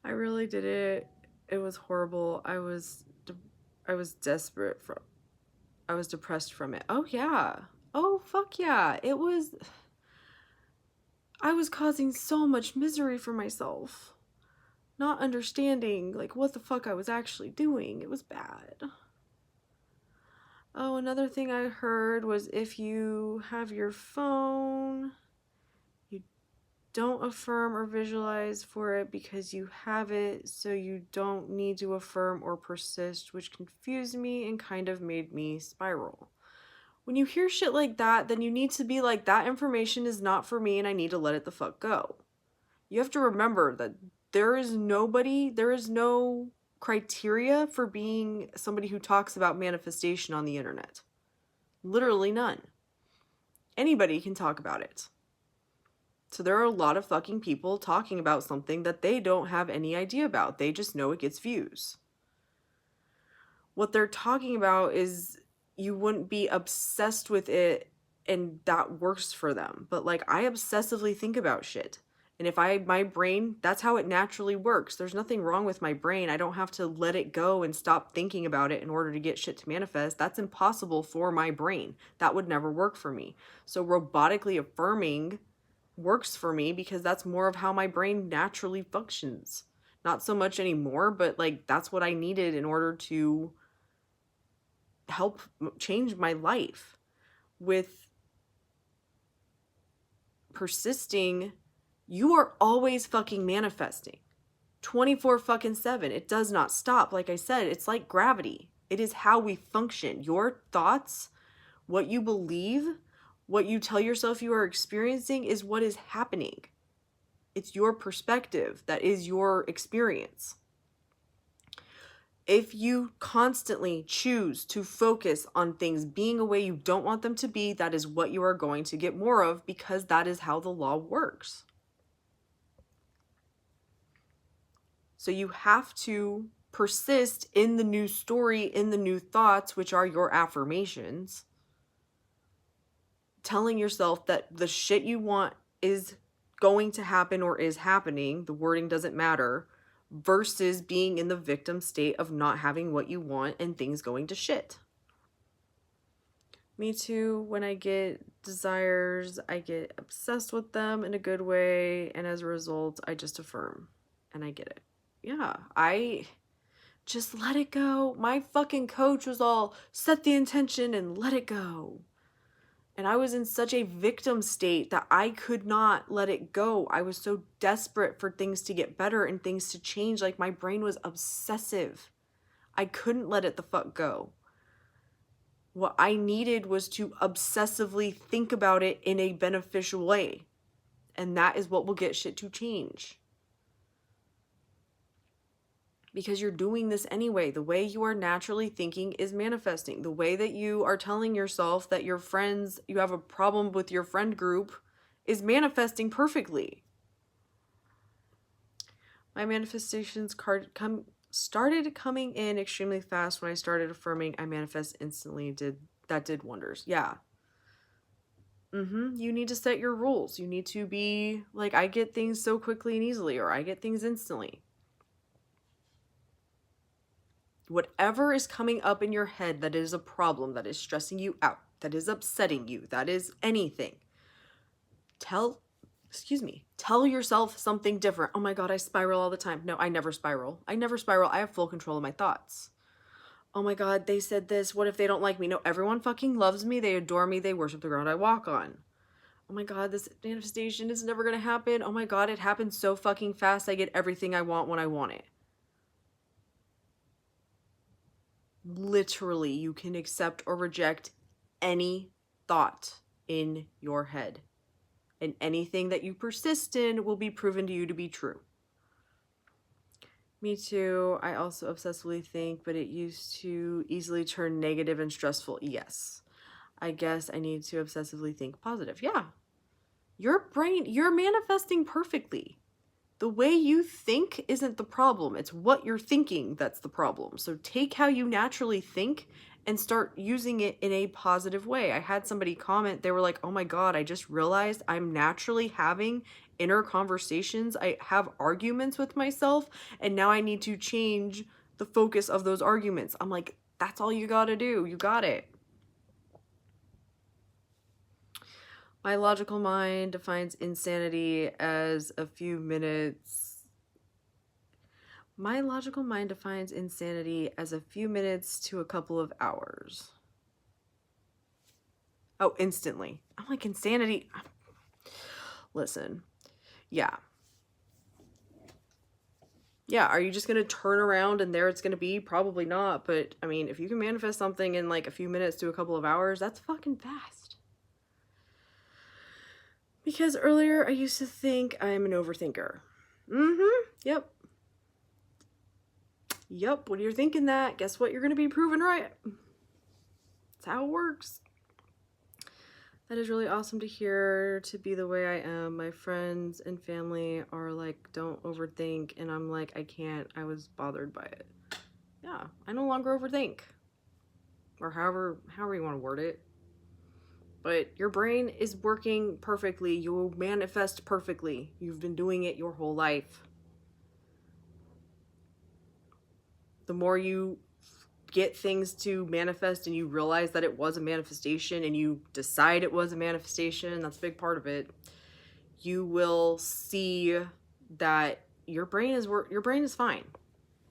I really did it. It was horrible. I was desperate I was depressed from it. Oh yeah. Oh fuck yeah. I was causing so much misery for myself. Not understanding like what the fuck I was actually doing. It was bad. Oh, another thing I heard was if you have your phone, you don't affirm or visualize for it because you have it, so you don't need to affirm or persist, which confused me and kind of made me spiral. When you hear shit like that, then you need to be like, that information is not for me and I need to let it the fuck go. You have to remember that there is no criteria for being somebody who talks about manifestation on the internet. Literally none. Anybody can talk about it. So there are a lot of fucking people talking about something that they don't have any idea about. They just know it gets views. What they're talking about is you wouldn't be obsessed with it and that works for them. But like, I obsessively think about shit. And if my brain, that's how it naturally works. There's nothing wrong with my brain. I don't have to let it go and stop thinking about it in order to get shit to manifest. That's impossible for my brain. That would never work for me. So robotically affirming works for me because that's more of how my brain naturally functions. Not so much anymore, but like that's what I needed in order to help change my life. With persisting, you are always fucking manifesting 24 fucking 7. It does not stop. Like I said, it's like gravity. It is how we function. Your thoughts, what you believe, what you tell yourself you are experiencing is what is happening. It's your perspective that is your experience. If you constantly choose to focus on things being a way you don't want them to be, that is what you are going to get more of, because that is how the law works. So you have to persist in the new story, in the new thoughts, which are your affirmations. Telling yourself that the shit you want is going to happen or is happening, the wording doesn't matter, versus being in the victim state of not having what you want and things going to shit. Me too. When I get desires, I get obsessed with them in a good way, and as a result, I just affirm and I get it. yeah, I just let it go. My fucking coach was all set the intention and let it go. And I was in such a victim state that I could not let it go. I was so desperate for things to get better and things to change. Like, my brain was obsessive. I couldn't let it the fuck go. What I needed was to obsessively think about it in a beneficial way. And that is what will get shit to change. Because you're doing this anyway. The way you are naturally thinking is manifesting. The way that you are telling yourself that your friends, you have a problem with your friend group, is manifesting perfectly. My manifestations card started coming in extremely fast when I started affirming I manifest instantly. That did wonders. Yeah. You need to set your rules. You need to be like, I get things so quickly and easily, or I get things instantly. Whatever is coming up in your head that is a problem, that is stressing you out, that is upsetting you, that is anything, tell yourself something different. Oh my God, I spiral all the time. No, I never spiral. I have full control of my thoughts. Oh my God, they said this. What if they don't like me? No, everyone fucking loves me. They adore me. They worship the ground I walk on. Oh my God, this manifestation is never going to happen. Oh my God, it happens so fucking fast. I get everything I want when I want it. Literally, you can accept or reject any thought in your head. And anything that you persist in will be proven to you to be true. Me too. I also obsessively think, but it used to easily turn negative and stressful. Yes. I guess I need to obsessively think positive. Yeah. Your brain, you're manifesting perfectly. The way you think isn't the problem. It's what you're thinking that's the problem. So take how you naturally think and start using it in a positive way. I had somebody comment, they were like, oh my God, I just realized I'm naturally having inner conversations. I have arguments with myself, and now I need to change the focus of those arguments. I'm like, that's all you gotta do. You got it. My logical mind defines insanity as a few minutes. My logical mind defines insanity as a few minutes to a couple of hours. Oh, instantly. I'm like, insanity. Listen. Yeah. Yeah, are you just going to turn around and there it's going to be? Probably not. But, I mean, if you can manifest something in like a few minutes to a couple of hours, that's fucking fast. Because earlier I used to think I'm an overthinker. Yep. Yep, when you're thinking that, guess what? You're going to be proven right. That's how it works. That is really awesome to hear, to be the way I am. My friends and family are like, don't overthink. And I'm like, I can't. I was bothered by it. Yeah, I no longer overthink. Or however you want to word it. But your brain is working perfectly. You will manifest perfectly. You've been doing it your whole life. The more you get things to manifest and you realize that it was a manifestation and you decide it was a manifestation, that's a big part of it, you will see that your brain is fine.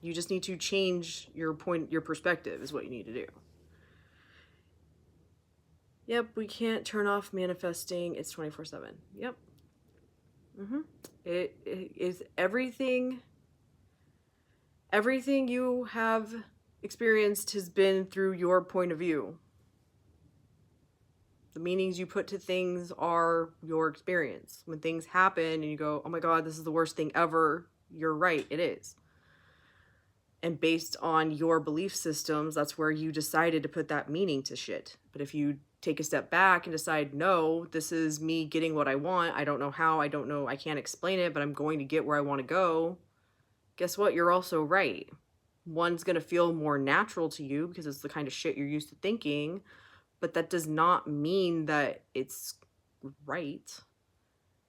You just need to change your perspective is what you need to do. Yep, we can't turn off manifesting. It's 24/7. Yep. It is everything you have experienced has been through your point of view. The meanings you put to things are your experience. When things happen and you go, oh my God, this is the worst thing ever, you're right, it is. And based on your belief systems, that's where you decided to put that meaning to shit. But if you take a step back and decide, no, this is me getting what I want, I don't know how, I can't explain it, but I'm going to get where I want to go, guess what? You're also right. One's going to feel more natural to you because it's the kind of shit you're used to thinking, but that does not mean that it's right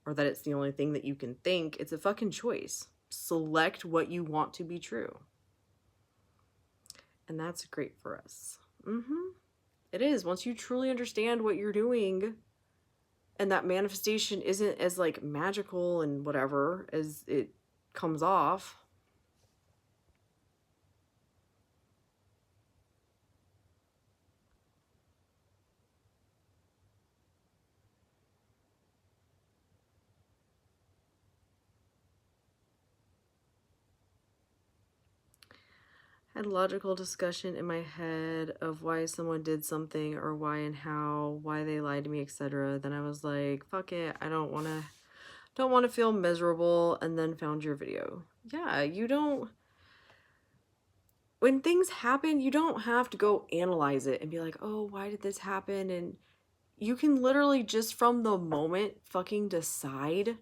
or that it's the only thing that you can think. It's a fucking choice. Select what you want to be true. And that's great for us. It is. Once you truly understand what you're doing and that manifestation isn't as like magical and whatever as it comes off, had logical discussion in my head of why someone did something or why and how, why they lied to me, etc. Then I was like, fuck it, I don't want to feel miserable, and then found your video. Yeah, you don't, when things happen, you don't have to go analyze it and be like, oh, why did this happen? And you can literally just from the moment fucking decide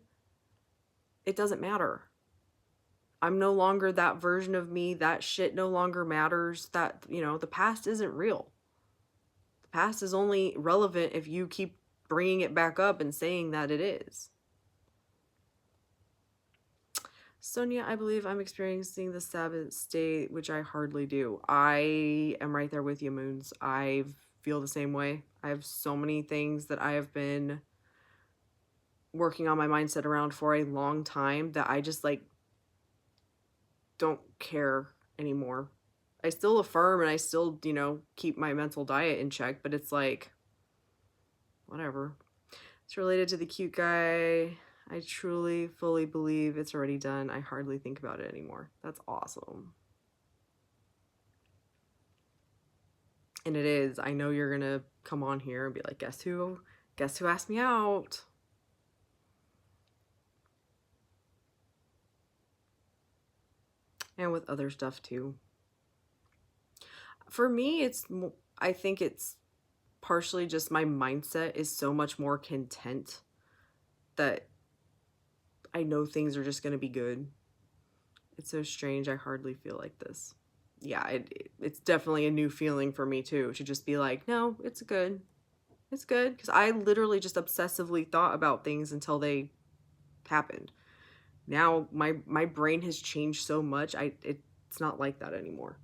it doesn't matter. I'm no longer that version of me. That shit no longer matters. That, the past isn't real. The past is only relevant if you keep bringing it back up and saying that it is. Sonia, I believe I'm experiencing the Sabbath state, which I hardly do. I am right there with you, Moons. I feel the same way. I have so many things that I have been working on my mindset around for a long time that I just don't care anymore. I still affirm and I still, keep my mental diet in check, but it's like, whatever. It's related to the cute guy. I truly, fully believe it's already done. I hardly think about it anymore. That's awesome. And it is. I know you're gonna come on here and be like, guess who asked me out? And with other stuff too. For me, I think it's partially just my mindset is so much more content that I know things are just going to be good. It's so strange. I hardly feel like this. Yeah, it's definitely a new feeling for me too, to just be like, no, it's good. It's good. Because I literally just obsessively thought about things until they happened. Now my brain has changed so much. It's not like that anymore.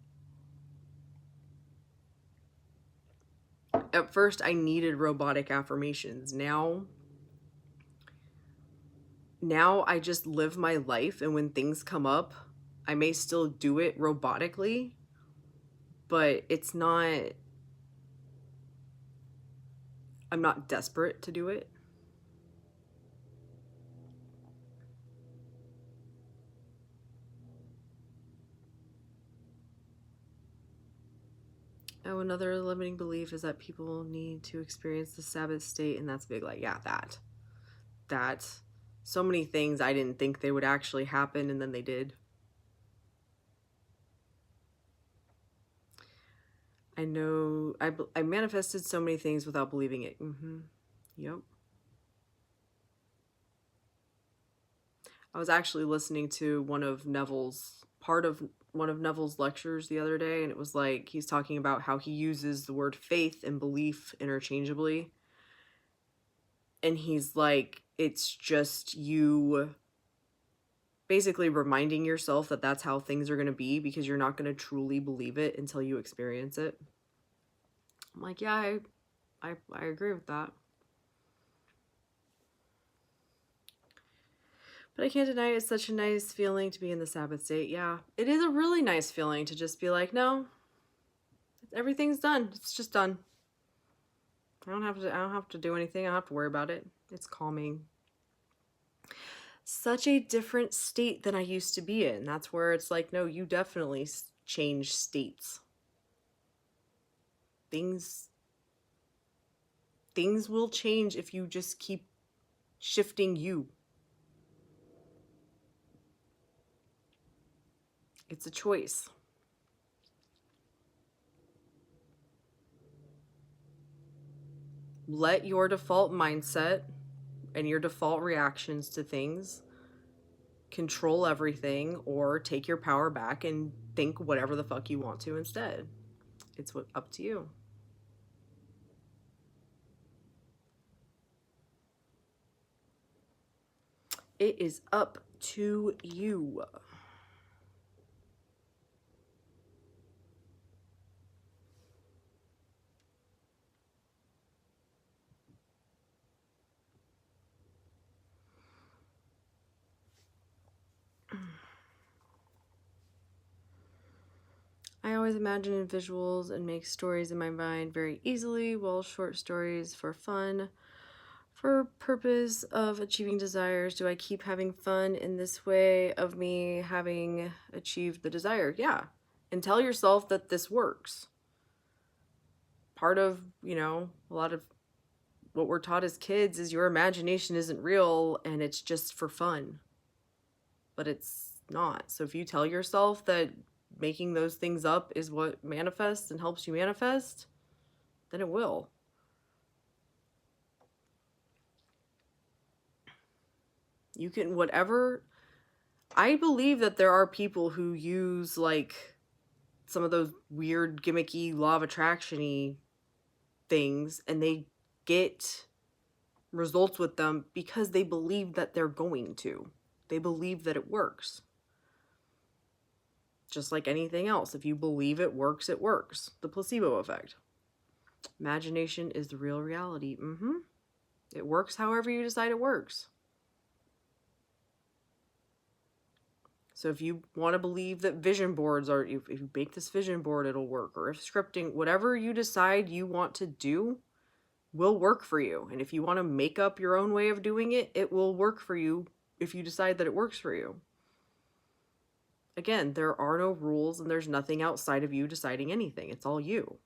At first, I needed robotic affirmations. Now I just live my life, and when things come up, I may still do it robotically, but I'm not desperate to do it. Oh, another limiting belief is that people need to experience the Sabbath state, and that's big. Like, yeah, that so many things I didn't think they would actually happen, and then they did. I know I manifested so many things without believing it. Yep. I was actually listening to part of one of Neville's lectures the other day, and it was like he's talking about how he uses the word faith and belief interchangeably. And he's like, it's just you basically reminding yourself that that's how things are going to be, because you're not going to truly believe it until you experience it. I'm like, yeah, I agree with that. But I can't deny it's such a nice feeling to be in the Sabbath state. Yeah, it is a really nice feeling to just be like, no, everything's done. It's just done. I don't have to do anything. I don't have to worry about it. It's calming. Such a different state than I used to be in. That's where it's like, no, you definitely change states. Things will change if you just keep shifting you. It's a choice. Let your default mindset and your default reactions to things control everything, or take your power back and think whatever the fuck you want to instead. It's up to you. It is up to you. I always imagine in visuals and make stories in my mind very easily, while short stories for fun. For purpose of achieving desires, do I keep having fun in this way of me having achieved the desire? Yeah. and tell yourself that this works. Part of, a lot of what we're taught as kids is your imagination isn't real and it's just for fun. But it's not. So if you tell yourself that making those things up is what manifests and helps you manifest, then it will. You can, whatever. I believe that there are people who use like some of those weird gimmicky law of attraction-y things and they get results with them because they believe that they're going to. They believe that it works. Just like anything else, if you believe it works, it works. The placebo effect. Imagination is the real reality. It works however you decide it works. So if you want to believe that vision boards are, if you make this vision board, it'll work. Or if scripting, whatever you decide you want to do will work for you. And if you want to make up your own way of doing it, it will work for you if you decide that it works for you. Again, there are no rules and there's nothing outside of you deciding anything. It's all you.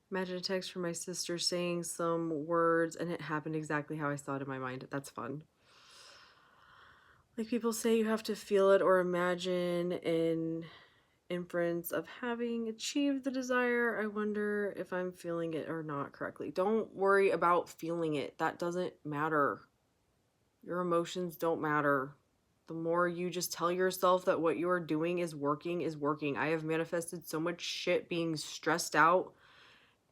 Imagine a text from my sister saying some words and it happened exactly how I saw it in my mind. That's fun. Like people say you have to feel it or imagine in inference of having achieved the desire. I wonder if I'm feeling it or not correctly. Don't worry about feeling it. That doesn't matter. Your emotions don't matter. The more you just tell yourself that what you are doing is working, is working. I have manifested so much shit being stressed out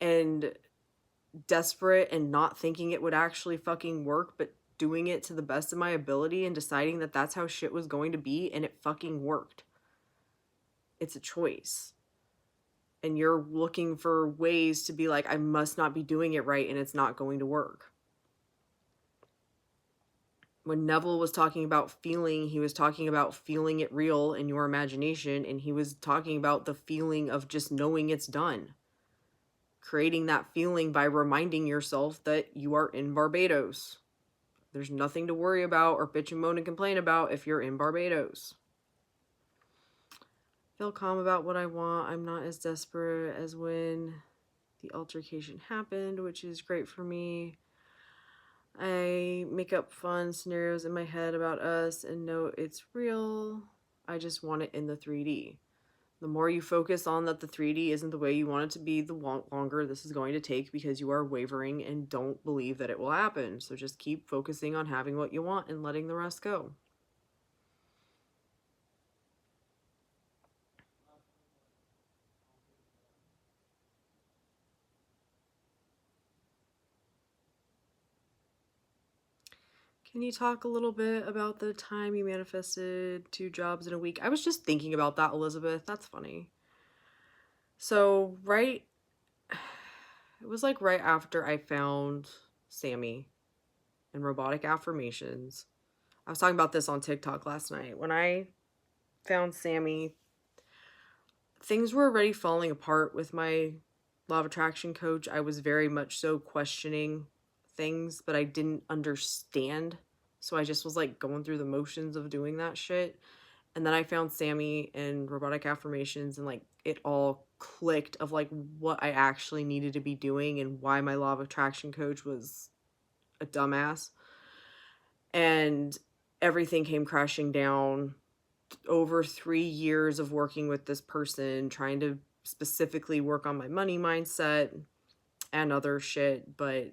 and desperate and not thinking it would actually fucking work, but doing it to the best of my ability and deciding that that's how shit was going to be, and it fucking worked. It's a choice. And you're looking for ways to be like, I must not be doing it right and it's not going to work. When Neville was talking about feeling, he was talking about feeling it real in your imagination, and he was talking about the feeling of just knowing it's done. Creating that feeling by reminding yourself that you are in Barbados. There's nothing to worry about or bitch and moan and complain about if you're in Barbados. Feel calm about what I want. I'm not as desperate as when the altercation happened, which is great for me. I make up fun scenarios in my head about us and know it's real. I just want it in the 3D. The more you focus on that the 3D isn't the way you want it to be, the longer this is going to take because you are wavering and don't believe that it will happen. So just keep focusing on having what you want and letting the rest go. Can you talk a little bit about the time you manifested 2 jobs in a week? I was just thinking about that, Elizabeth. That's funny. So, it was like right after I found Sammy and robotic affirmations. I was talking about this on TikTok last night. When I found Sammy, things were already falling apart with my law of attraction coach. I was very much so questioning things, but I didn't understand. So I just was like going through the motions of doing that shit. And then I found Sammy and robotic affirmations, and like it all clicked of like what I actually needed to be doing and why my law of attraction coach was a dumbass. And everything came crashing down. Over 3 years of working with this person, trying to specifically work on my money mindset and other shit, but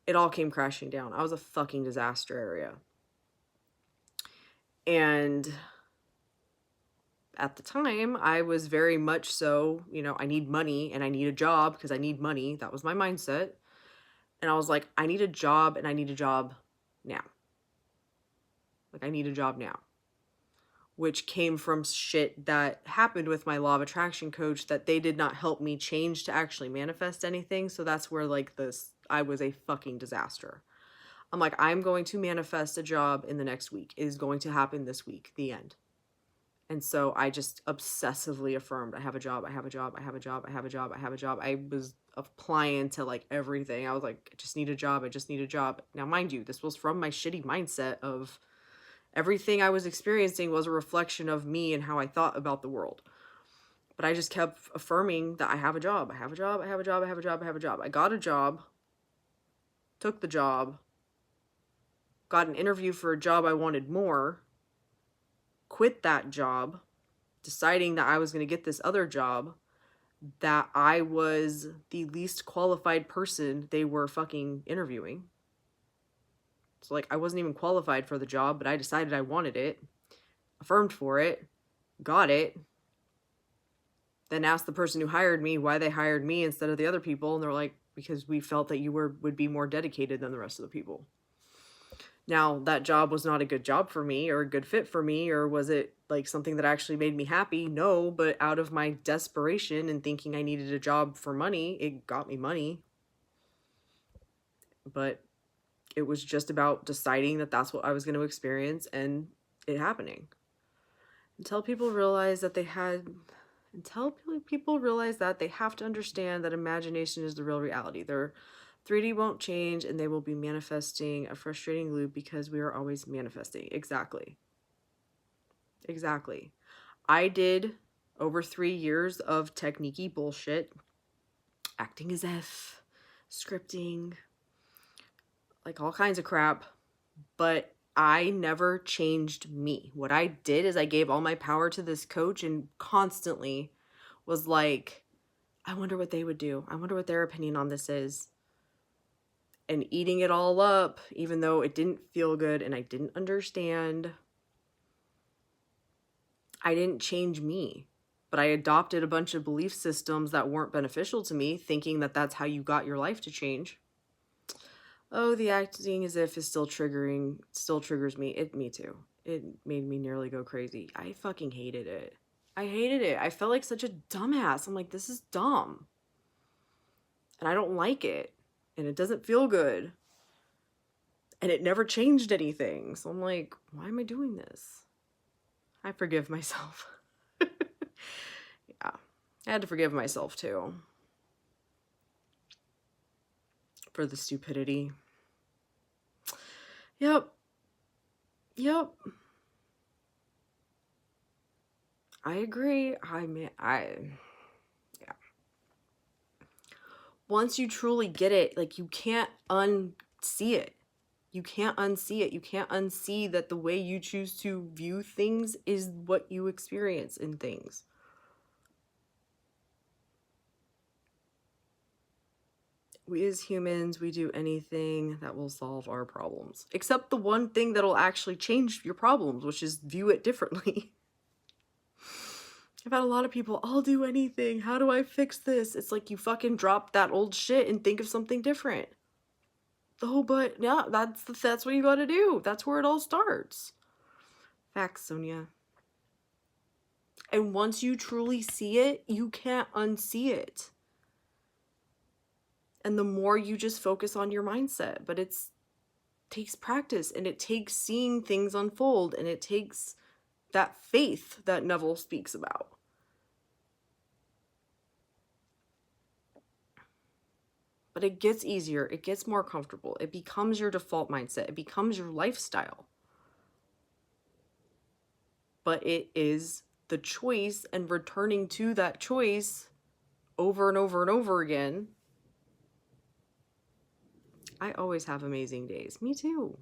it all came crashing down. I was a fucking disaster area. And at the time, I was very much so, I need money and I need a job because I need money. That was my mindset. And I was like, I need a job and I need a job now. Like, I need a job now. Which came from shit that happened with my law of attraction coach that they did not help me change to actually manifest anything. So that's where I was a fucking disaster. I'm like, I'm going to manifest a job in the next week. It is going to happen this week. The end. And so I just obsessively affirmed, I have a job, I have a job, I have a job, I have a job, I have a job. I was applying to like everything. I was like, I just need a job. I just need a job. Now, mind you, this was from my shitty mindset of everything I was experiencing was a reflection of me and how I thought about the world. But I just kept affirming that I have a job. I have a job. I have a job. I have a job. I have a job. I got a job, took the job, got an interview for a job I wanted more, quit that job, deciding that I was going to get this other job, that I was the least qualified person they were fucking interviewing. So, like, I wasn't even qualified for the job, but I decided I wanted it, affirmed for it, got it, then asked the person who hired me why they hired me instead of the other people, and they're like, because we felt that you would be more dedicated than the rest of the people. Now, that job was not a good job for me or a good fit for me, or was it like something that actually made me happy? No, but out of my desperation and thinking I needed a job for money, it got me money. But it was just about deciding that that's what I was going to experience and it happening. Until people realize that they have to understand that imagination is the real reality. Their 3D won't change and they will be manifesting a frustrating loop because we are always manifesting. Exactly. I did over 3 years of technique-y bullshit, acting as if, scripting, like all kinds of crap, but I never changed me. What I did is I gave all my power to this coach and constantly was like, I wonder what they would do. I wonder what their opinion on this is. And eating it all up, even though it didn't feel good and I didn't understand. I didn't change me, but I adopted a bunch of belief systems that weren't beneficial to me, thinking that that's how you got your life to change. Oh, the acting as if is still triggers me. Me too. It made me nearly go crazy. I fucking hated it. I felt like such a dumbass. I'm like, this is dumb. And I don't like it. And it doesn't feel good. And it never changed anything. So I'm like, why am I doing this? I forgive myself. Yeah. I had to forgive myself too. For the stupidity. Yep. I agree. Yeah. Once you truly get it, like, you can't unsee it. You can't unsee it. You can't unsee that the way you choose to view things is what you experience in things. We as humans, we do anything that will solve our problems. Except the one thing that'll actually change your problems, which is view it differently. I've had a lot of people, I'll do anything. How do I fix this? It's like, you fucking drop that old shit and think of something different. Oh, but yeah, that's what you gotta do. That's where it all starts. Facts, Sonia. And once you truly see it, you can't unsee it. And the more you just focus on your mindset, but it takes practice and it takes seeing things unfold and it takes that faith that Neville speaks about. But it gets easier, it gets more comfortable, it becomes your default mindset, it becomes your lifestyle. But it is the choice and returning to that choice over and over and over again. I always have amazing days. Me too.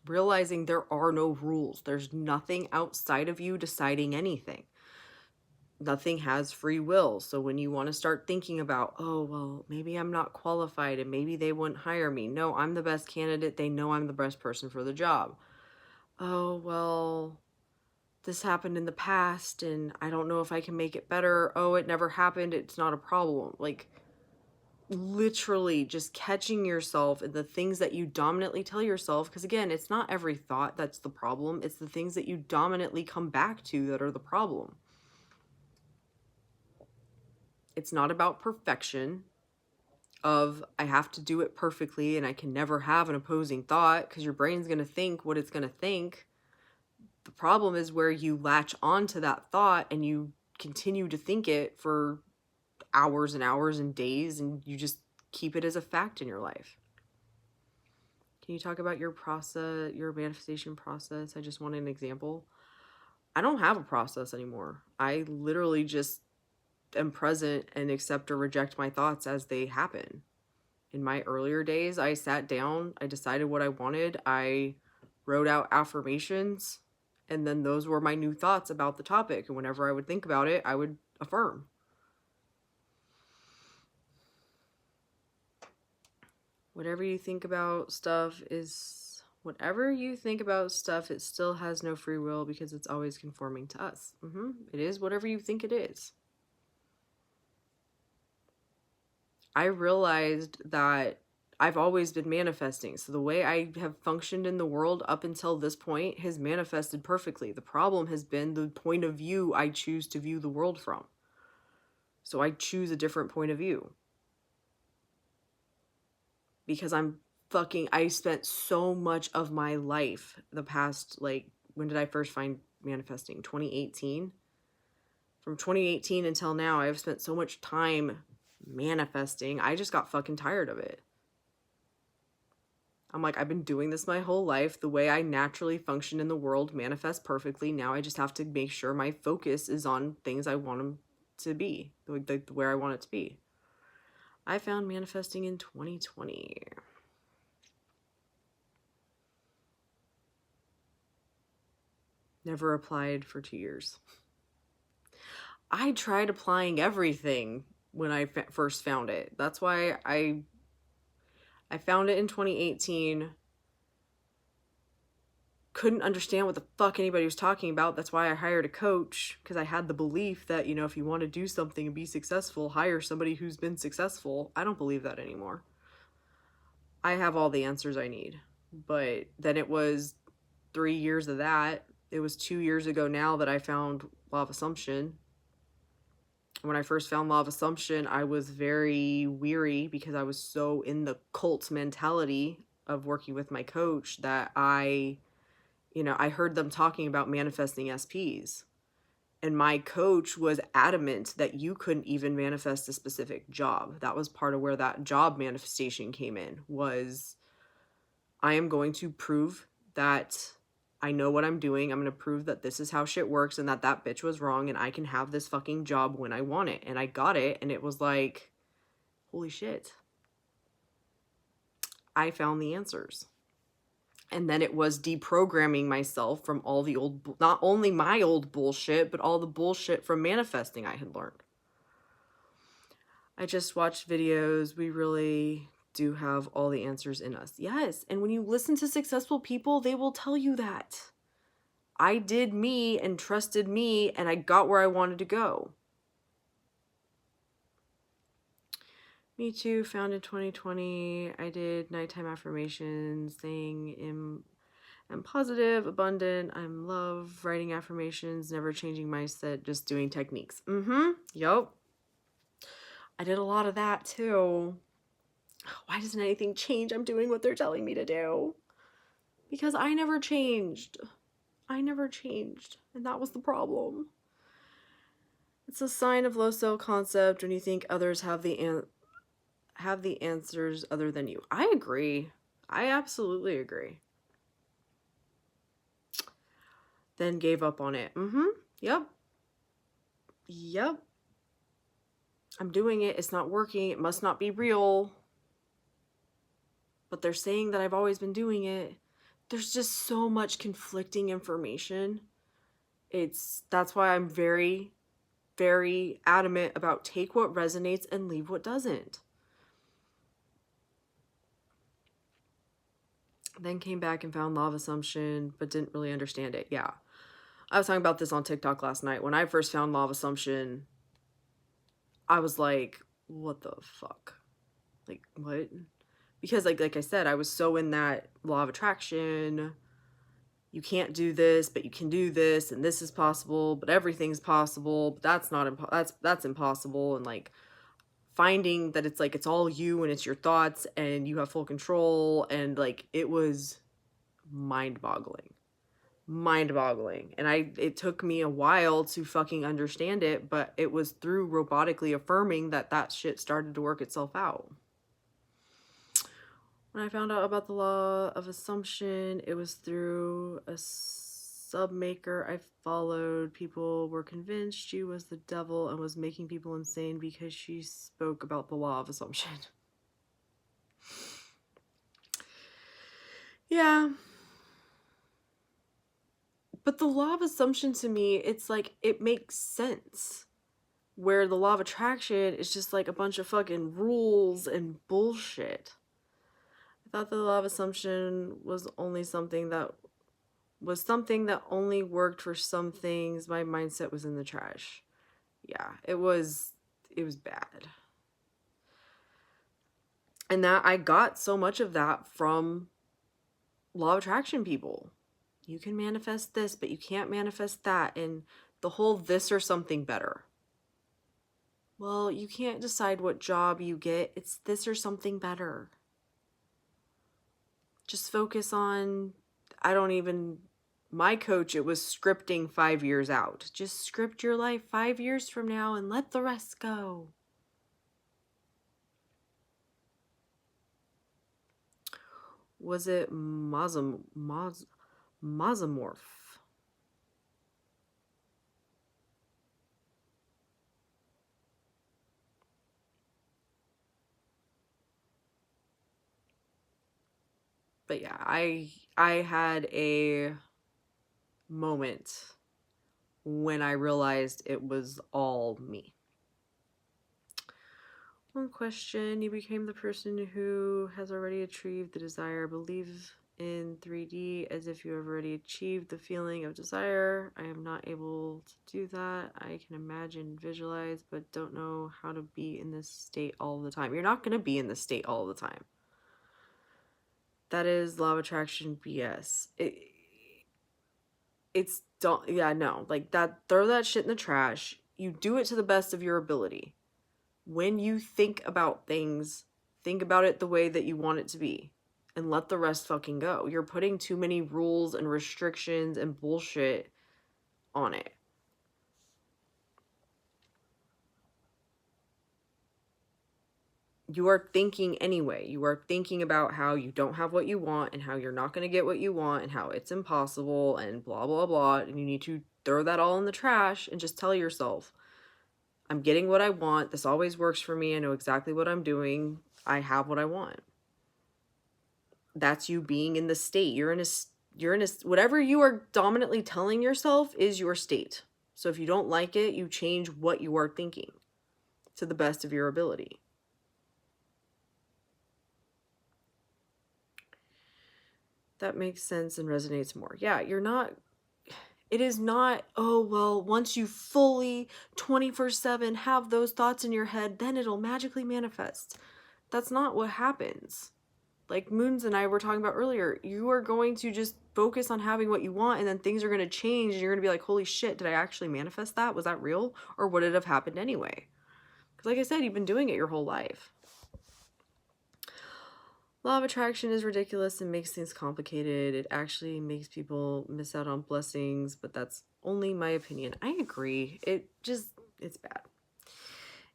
Realizing there are no rules. There's nothing outside of you deciding anything. Nothing has free will. So when you want to start thinking about, oh, well, maybe I'm not qualified and maybe they wouldn't hire me. No, I'm the best candidate. They know I'm the best person for the job. Oh, well, this happened in the past and I don't know if I can make it better. Oh, it never happened. It's not a problem. Like, literally just catching yourself in the things that you dominantly tell yourself. Because again, it's not every thought that's the problem. It's the things that you dominantly come back to that are the problem. It's not about perfection. of I have to do it perfectly and I can never have an opposing thought because your brain's going to think what it's going to think. The problem is where you latch on to that thought and you continue to think it for hours and hours and days, and you just keep it as a fact in your life. Can you talk about your process, your manifestation process? I just want an example. I don't have a process anymore. I literally just am present and accept or reject my thoughts as they happen. In my earlier days, I sat down, I decided what I wanted, I wrote out affirmations, and then those were my new thoughts about the topic. And whenever I would think about it, I would affirm. Whatever you think about stuff, it still has no free will because it's always conforming to us. It is whatever you think it is. I realized that I've always been manifesting. So the way I have functioned in the world up until this point has manifested perfectly. The problem has been the point of view I choose to view the world from. So I choose a different point of view. Because I spent so much of my life the past, when did I first find manifesting? 2018. From 2018 until now, I've spent so much time manifesting. I just got fucking tired of it. I'm like, I've been doing this my whole life. The way I naturally function in the world manifests perfectly. Now I just have to make sure my focus is on things I want them to be, where I want it to be. I found manifesting in 2020. Never applied for 2 years. I tried applying everything when I first found it. That's why I found it in 2018. Couldn't understand what the fuck anybody was talking about. That's why I hired a coach, because I had the belief that, if you want to do something and be successful, hire somebody who's been successful. I don't believe that anymore. I have all the answers I need. But then it was 3 years of that. It was 2 years ago now that I found Law of Assumption. When I first found Law of Assumption, I was very weary because I was so in the cult mentality of working with my coach that I heard them talking about manifesting SPs. And my coach was adamant that you couldn't even manifest a specific job. That was part of where that job manifestation came in, was I am going to prove that I know what I'm doing. I'm going to prove that this is how shit works and that bitch was wrong and I can have this fucking job when I want it. And I got it, and it was like, holy shit. I found the answers. And then it was deprogramming myself from all the old, not only my old bullshit, but all the bullshit from manifesting I had learned. I just watched videos. We really do have all the answers in us. Yes. And when you listen to successful people, they will tell you that. I did me and trusted me, and I got where I wanted to go. Me too, found in 2020. I did nighttime affirmations, saying I'm positive, abundant, I'm love, writing affirmations, never changing mindset, just doing techniques. Yup. I did a lot of that too. Why doesn't anything change? I'm doing what they're telling me to do. Because I never changed. And that was the problem. It's a sign of low self-concept when you think others have the answers other than you. I agree. I absolutely agree. Then gave up on it. Yep. I'm doing it. It's not working. It must not be real. But they're saying that I've always been doing it. There's just so much conflicting information. That's why I'm very, very adamant about take what resonates and leave what doesn't. Then came back and found Law of Assumption, but didn't really understand it. Yeah. I was talking about this on TikTok last night. When I first found Law of Assumption, I was like, what the fuck? Like, what? Because like I said, I was so in that law of attraction. You can't do this, but you can do this, and this is possible, but everything's possible, but that's not that's impossible. And like finding that it's like it's all you and it's your thoughts and you have full control, and like it was mind-boggling. And it took me a while to fucking understand it, but it was through robotically affirming that shit started to work itself out. When I found out about the law of assumption, it was through a submaker I followed. People were convinced she was the devil and was making people insane because she spoke about the law of assumption. Yeah. But the law of assumption, to me, it's like, it makes sense. Where the law of attraction is just like a bunch of fucking rules and bullshit. I thought the law of assumption was something that only worked for some things. My mindset was in the trash. Yeah, it was bad. And that I got so much of that from law of attraction people. You can manifest this, but you can't manifest that. And the whole this or something better. Well, you can't decide what job you get. It's this or something better. Just focus on, my coach, it was scripting 5 years out. Just script your life 5 years from now and let the rest go. Was it Mesomorph? But yeah, I had a moment when I realized it was all me. One question: you became the person who has already achieved the desire. Believe in 3D as if you have already achieved the feeling of desire. I am not able to do that. I can imagine, visualize, but don't know how to be in this state all the time. You're not going to be in this state all the time. That is law of attraction BS. It's don't, yeah, no, like that, throw that shit in the trash. You do it to the best of your ability. When you think about things, think about it the way that you want it to be and let the rest fucking go. You're putting too many rules and restrictions and bullshit on it. You are thinking anyway. You are thinking about how you don't have what you want and how you're not going to get what you want and how it's impossible and blah, blah, blah. And you need to throw that all in the trash and just tell yourself, I'm getting what I want. This always works for me. I know exactly what I'm doing. I have what I want. That's you being in the state. You're in a, whatever you are dominantly telling yourself is your state. So if you don't like it, you change what you are thinking to the best of your ability. That makes sense and resonates more. Yeah, it is not, oh, well, once you fully 24/7 have those thoughts in your head, then it'll magically manifest. That's not what happens. Like Moons and I were talking about earlier, you are going to just focus on having what you want, and then things are going to change and you're going to be like, holy shit, did I actually manifest that? Was that real? Or would it have happened anyway? Because like I said, you've been doing it your whole life. Law of attraction is ridiculous and makes things complicated. It actually makes people miss out on blessings, but that's only my opinion. I agree. It's bad.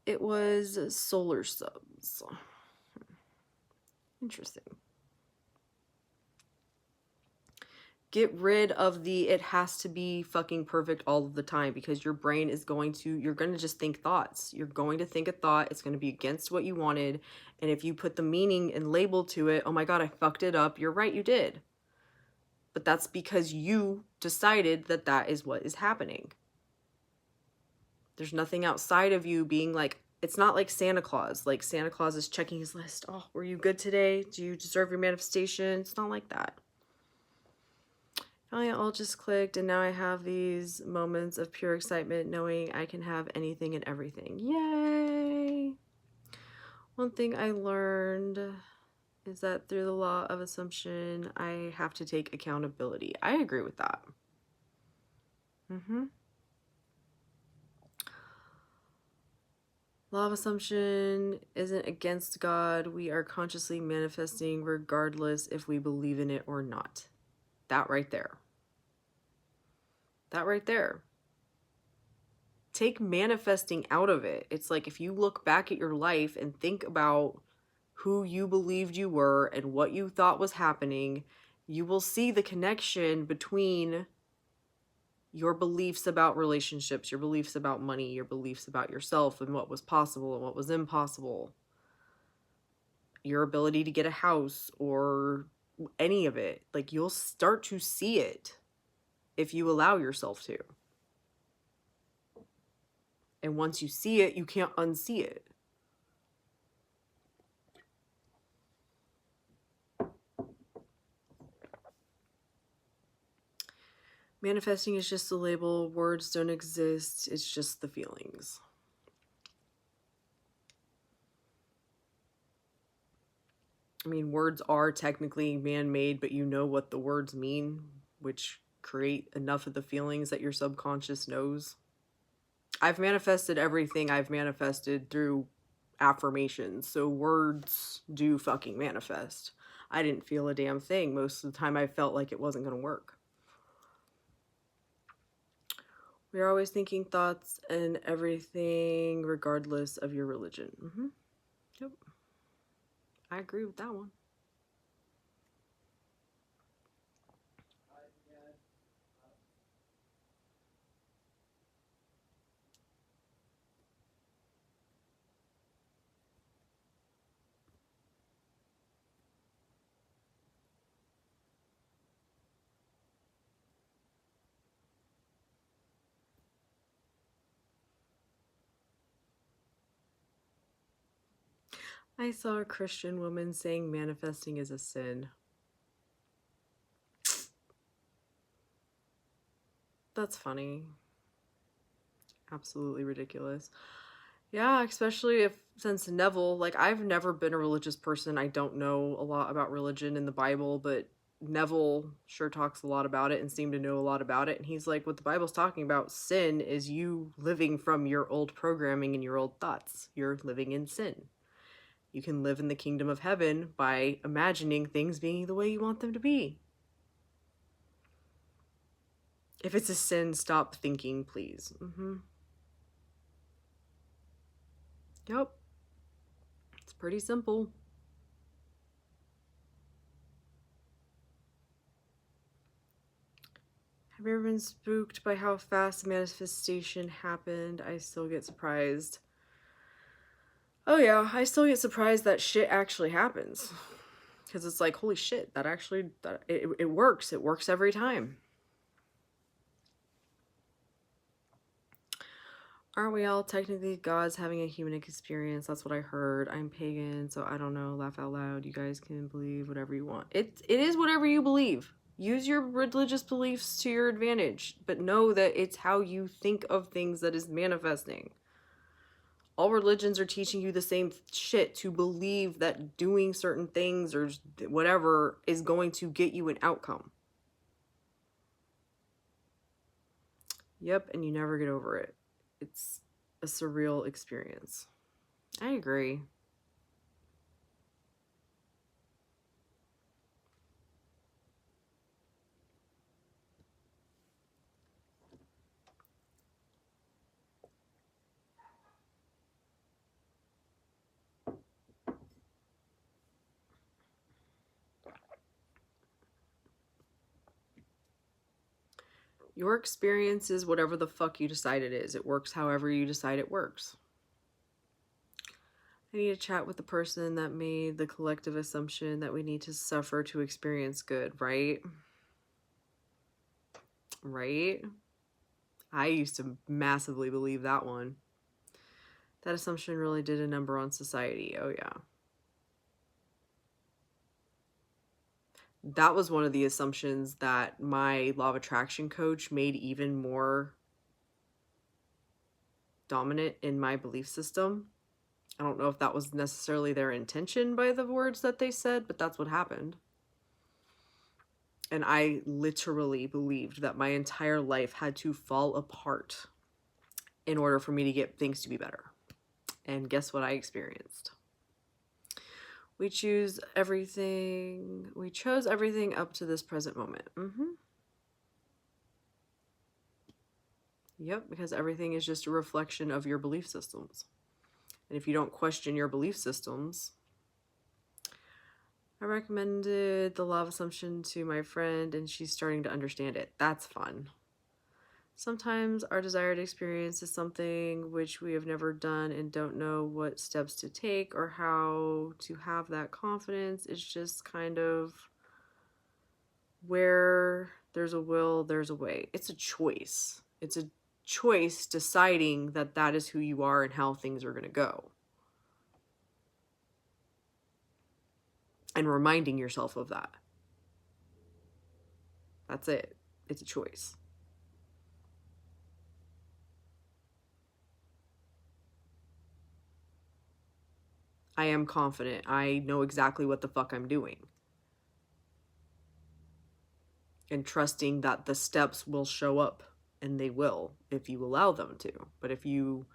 It was solar subs. Interesting. Get rid of the it has to be fucking perfect all of the time, because your brain is you're going to just think thoughts. You're going to think a thought. It's going to be against what you wanted. And if you put the meaning and label to it, oh my God, I fucked it up. You're right, you did. But that's because you decided that that is what is happening. There's nothing outside of you being like, it's not like Santa Claus. Like Santa Claus is checking his list. Oh, were you good today? Do you deserve your manifestation? It's not like that. Finally, it all just clicked, and now I have these moments of pure excitement knowing I can have anything and everything. Yay! One thing I learned is that through the law of assumption, I have to take accountability. I agree with that. Law of assumption isn't against God. We are consciously manifesting regardless if we believe in it or not. That right there. That right there. Take manifesting out of it. It's like if you look back at your life and think about who you believed you were and what you thought was happening, you will see the connection between your beliefs about relationships, your beliefs about money, your beliefs about yourself and what was possible and what was impossible, your ability to get a house or any of it. Like, you'll start to see it if you allow yourself to. And once you see it, you can't unsee it. Manifesting is just a label. Words don't exist. It's just the feelings. I mean, words are technically man-made, but you know what the words mean, which create enough of the feelings that your subconscious knows. I've manifested everything I've manifested through affirmations, so words do fucking manifest. I didn't feel a damn thing. Most of the time I felt like it wasn't going to work. We're always thinking thoughts and everything regardless of your religion. Yep. I agree with that one. I saw a Christian woman saying manifesting is a sin. That's funny. Absolutely ridiculous. Yeah, especially since Neville, like, I've never been a religious person. I don't know a lot about religion in the Bible, but Neville sure talks a lot about it and seemed to know a lot about it. And he's like, what the Bible's talking about, sin, is you living from your old programming and your old thoughts. You're living in sin. You can live in the kingdom of heaven by imagining things being the way you want them to be. If it's a sin, stop thinking, please. Yep. It's pretty simple. Have you ever been spooked by how fast manifestation happened? I still get surprised. Oh yeah, I still get surprised that shit actually happens. Because it's like, holy shit, it works. It works every time. Aren't we all technically gods having a human experience? That's what I heard. I'm pagan, so I don't know. Laugh out loud. You guys can believe whatever you want. It is whatever you believe. Use your religious beliefs to your advantage, but know that it's how you think of things that is manifesting. All religions are teaching you the same shit, to believe that doing certain things or whatever is going to get you an outcome. Yep, and you never get over it. It's a surreal experience. I agree. Your experience is whatever the fuck you decide it is. It works however you decide it works. I need to chat with the person that made the collective assumption that we need to suffer to experience good, right? Right? I used to massively believe that one. That assumption really did a number on society. Oh, yeah. That was one of the assumptions that my law of attraction coach made even more dominant in my belief system. I don't know if that was necessarily their intention by the words that they said, but that's what happened. And I literally believed that my entire life had to fall apart in order for me to get things to be better. And guess what I experienced? We chose everything up to this present moment. Yep, because everything is just a reflection of your belief systems. And if you don't question your belief systems, I recommended the law of assumption to my friend and she's starting to understand it. That's fun. Sometimes our desired experience is something which we have never done and don't know what steps to take or how to have that confidence. It's just kind of where there's a will, there's a way. It's a choice. It's a choice deciding that that is who you are and how things are going to go. And reminding yourself of that. That's it. It's a choice. I am confident. I know exactly what the fuck I'm doing. And trusting that the steps will show up, and they will if you allow them to. But if you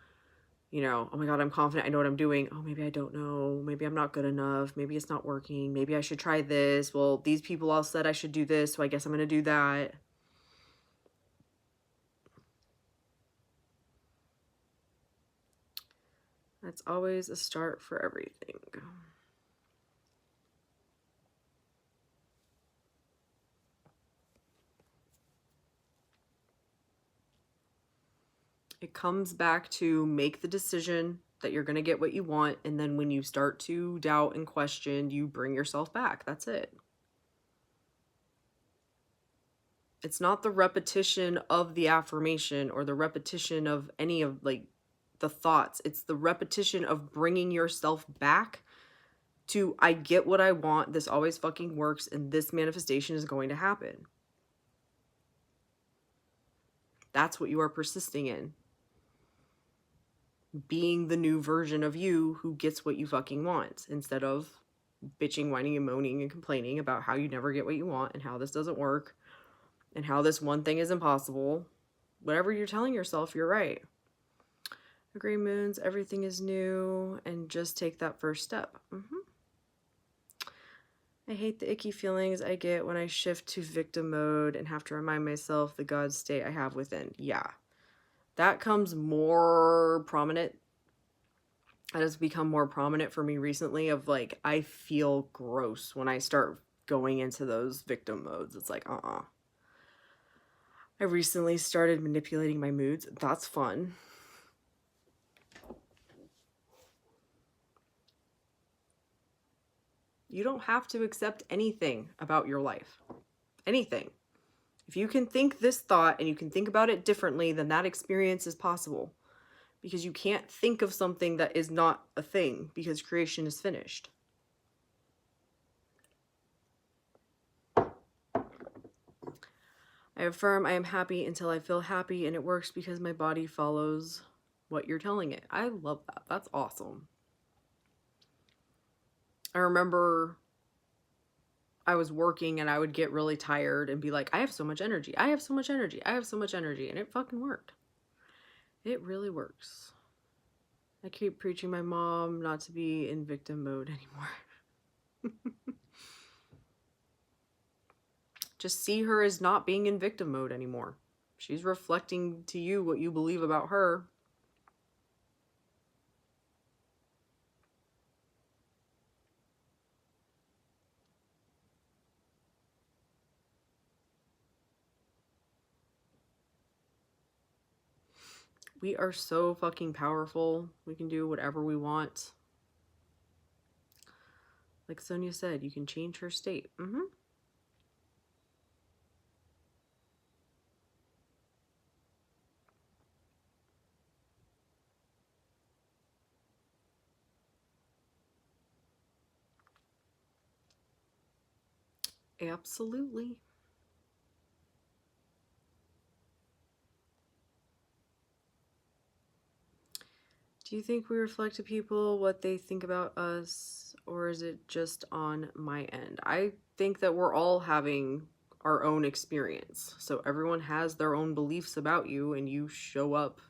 know, oh my God, I'm confident, I know what I'm doing. Oh, maybe I don't know. Maybe I'm not good enough. Maybe it's not working. Maybe I should try this. Well, these people all said I should do this, so I guess I'm going to do that. That's always a start for everything. It comes back to make the decision that you're going to get what you want. And then when you start to doubt and question, you bring yourself back. That's it. It's not the repetition of the affirmation or the repetition of any of like the thoughts. It's the repetition of bringing yourself back to, I get what I want. This always fucking works. And this manifestation is going to happen. That's what you are persisting in. Being the new version of you who gets what you fucking want, instead of bitching, whining, and moaning and complaining about how you never get what you want and how this doesn't work and how this one thing is impossible. Whatever you're telling yourself, you're right. Agree moons, everything is new, and just take that first step. I hate the icky feelings I get when I shift to victim mode and have to remind myself the God state I have within. Yeah. That comes more prominent. That has become more prominent for me recently of like, I feel gross when I start going into those victim modes. It's like, I recently started manipulating my moods. That's fun. You don't have to accept anything about your life. Anything. If you can think this thought and you can think about it differently, then that experience is possible. Because you can't think of something that is not a thing, because creation is finished. I affirm I am happy until I feel happy, and it works because my body follows what you're telling it. I love that. That's awesome. I remember I was working and I would get really tired and be like, I have so much energy. I have so much energy. I have so much energy. And it fucking worked. It really works. I keep preaching my mom not to be in victim mode anymore. Just see her as not being in victim mode anymore. She's reflecting to you what you believe about her. We are so fucking powerful. We can do whatever we want. Like Sonia said, you can change her state. Absolutely. Do you think we reflect to people what they think about us, or is it just on my end? I think that we're all having our own experience. So everyone has their own beliefs about you, and you show up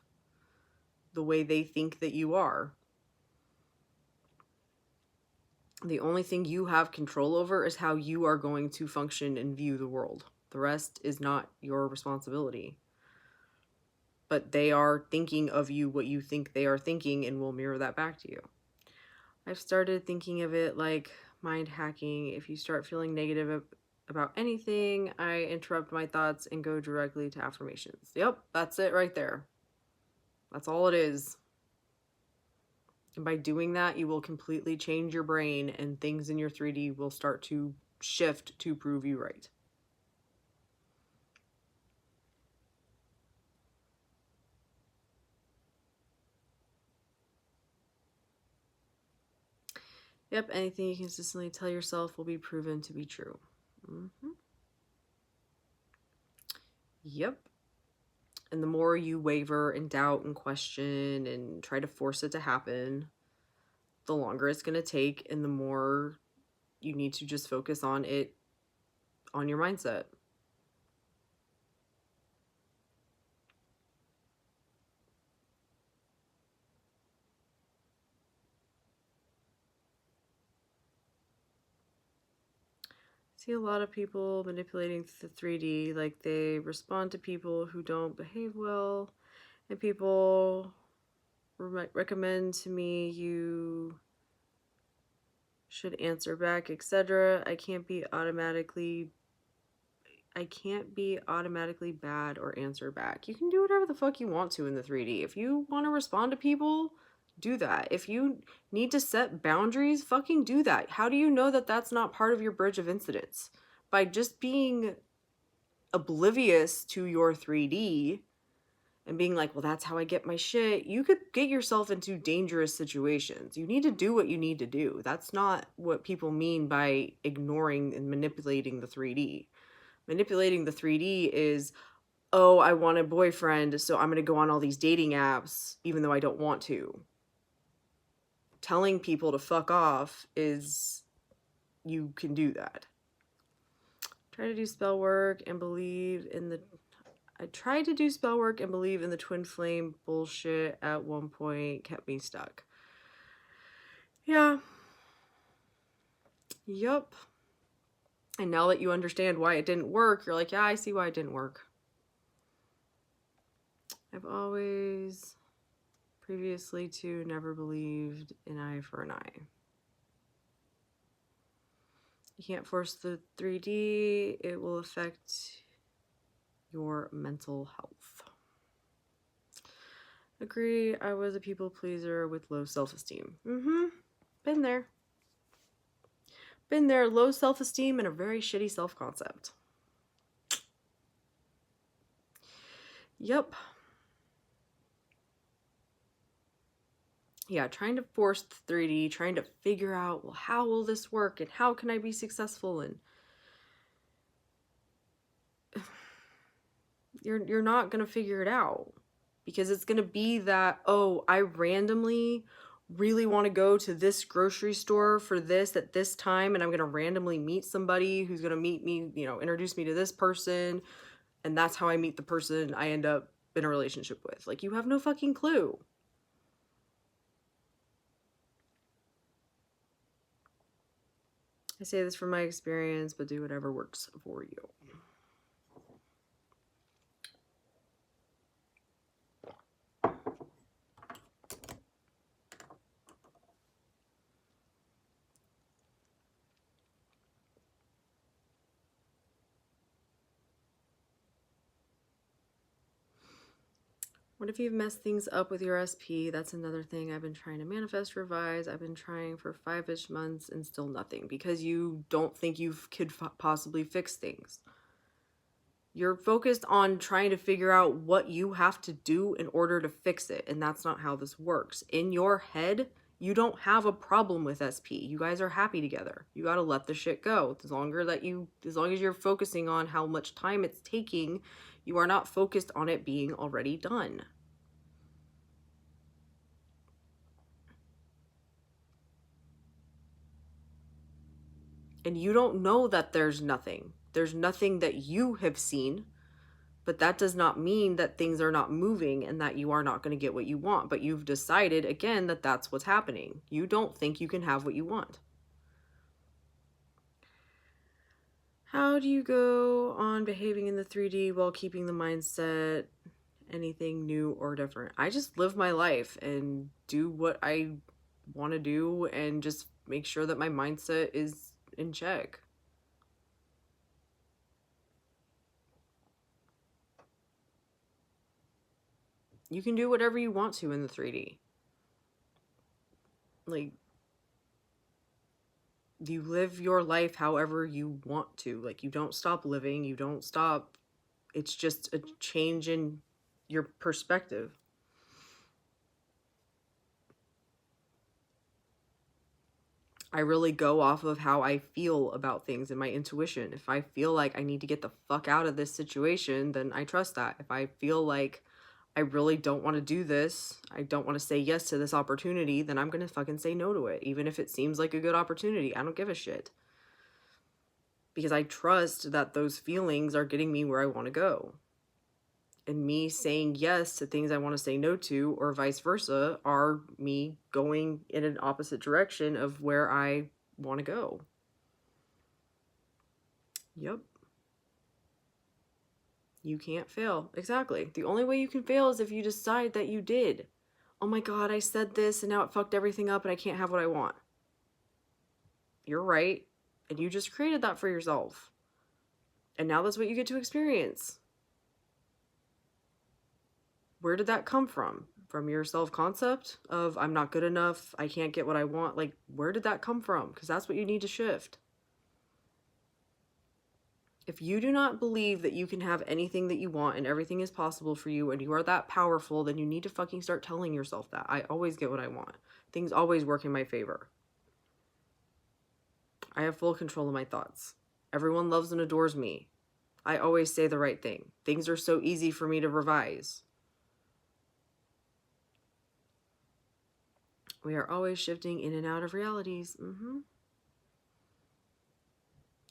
the way they think that you are. The only thing you have control over is how you are going to function and view the world. The rest is not your responsibility. But they are thinking of you what you think they are thinking and will mirror that back to you. I've started thinking of it like mind hacking. If you start feeling negative about anything, I interrupt my thoughts and go directly to affirmations. Yep, that's it right there. That's all it is. And by doing that, you will completely change your brain and things in your 3D will start to shift to prove you right. Yep, anything you consistently tell yourself will be proven to be true. Yep. And the more you waver and doubt and question and try to force it to happen, the longer it's going to take and the more you need to just focus on it, on your mindset. See a lot of people manipulating the 3D, like they respond to people who don't behave well, and people recommend to me you should answer back, etc. I can't be automatically bad or answer back. You can do whatever the fuck you want to in the 3D. If you want to respond to people, do that. If you need to set boundaries, fucking do that. How do you know that that's not part of your bridge of incidents? By just being oblivious to your 3D and being like, well, that's how I get my shit, you could get yourself into dangerous situations. You need to do what you need to do. That's not what people mean by ignoring and manipulating the 3D. Manipulating the 3D is, oh, I want a boyfriend, so I'm going to go on all these dating apps, even though I don't want to. Telling people to fuck off is, you can do that. Try to do spell work and believe in the... I tried to do spell work and believe in the twin flame bullshit at one point, kept me stuck. Yeah. Yup. And now that you understand why it didn't work, you're like, yeah, I see why it didn't work. I've always previously to never believed an eye for an eye. You can't force the 3D. It will affect your mental health. Agree, I was a people pleaser with low self-esteem. Been there. Been there, low self-esteem and a very shitty self-concept. Yep. Yeah, trying to force the 3D, trying to figure out, well, how will this work and how can I be successful? And you're not going to figure it out because it's going to be that, oh, I randomly really want to go to this grocery store for this at this time and I'm going to randomly meet somebody who's going to meet me, you know, introduce me to this person, and that's how I meet the person I end up in a relationship with. Like, you have no fucking clue. I say this from my experience, but do whatever works for you. What if you've messed things up with your SP? That's another thing I've been trying to manifest, revise. I've been trying for 5-ish months and still nothing because you don't think you could possibly fix things. You're focused on trying to figure out what you have to do in order to fix it, and that's not how this works. In your head, you don't have a problem with SP. You guys are happy together. You gotta let the shit go. As long as you're focusing on how much time it's taking, you are not focused on it being already done. And you don't know that there's nothing. There's nothing that you have seen, but that does not mean that things are not moving and that you are not going to get what you want. But you've decided, again, that that's what's happening. You don't think you can have what you want. How do you go on behaving in the 3D while keeping the mindset anything new or different? I just live my life and do what I want to do and just make sure that my mindset is in check. You can do whatever you want to in the 3D. Like, you live your life however you want to. Like, you don't stop living, you don't stop. It's just a change in your perspective. I really go off of how I feel about things and my intuition. If I feel like I need to get the fuck out of this situation, then I trust that. If I feel like I really don't want to do this, I don't want to say yes to this opportunity, then I'm going to fucking say no to it. Even if it seems like a good opportunity, I don't give a shit. Because I trust that those feelings are getting me where I want to go. And me saying yes to things I want to say no to, or vice versa, are me going in an opposite direction of where I want to go. Yep. You can't fail. Exactly. The only way you can fail is if you decide that you did. Oh my God, I said this and now it fucked everything up and I can't have what I want. You're right. And you just created that for yourself. And now that's what you get to experience. Where did that come from? From your self-concept of I'm not good enough, I can't get what I want? Like, where did that come from? Because that's what you need to shift. If you do not believe that you can have anything that you want and everything is possible for you and you are that powerful, then you need to fucking start telling yourself that. I always get what I want. Things always work in my favor. I have full control of my thoughts. Everyone loves and adores me. I always say the right thing. Things are so easy for me to revise. We are always shifting in and out of realities.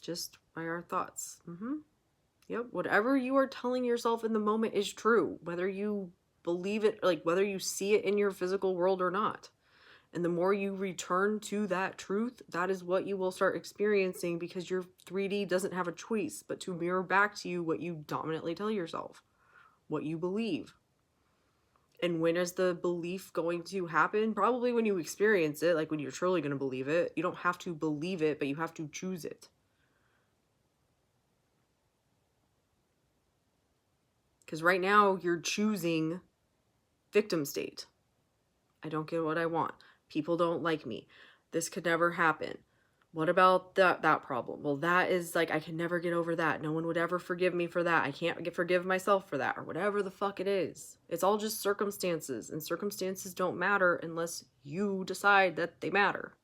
Just by our thoughts. Yep. Whatever you are telling yourself in the moment is true, whether you believe it, like whether you see it in your physical world or not. And the more you return to that truth, that is what you will start experiencing, because your 3D doesn't have a choice but to mirror back to you what you dominantly tell yourself, what you believe. And when is the belief going to happen? Probably when you experience it, like when you're truly going to believe it. You don't have to believe it, but you have to choose it. Because right now you're choosing victim state. I don't get what I want. People don't like me. This could never happen. What about that problem? Well, that is like, I can never get over that. No one would ever forgive me for that. I can't forgive myself for that, or whatever the fuck it is. It's all just circumstances, and circumstances don't matter unless you decide that they matter.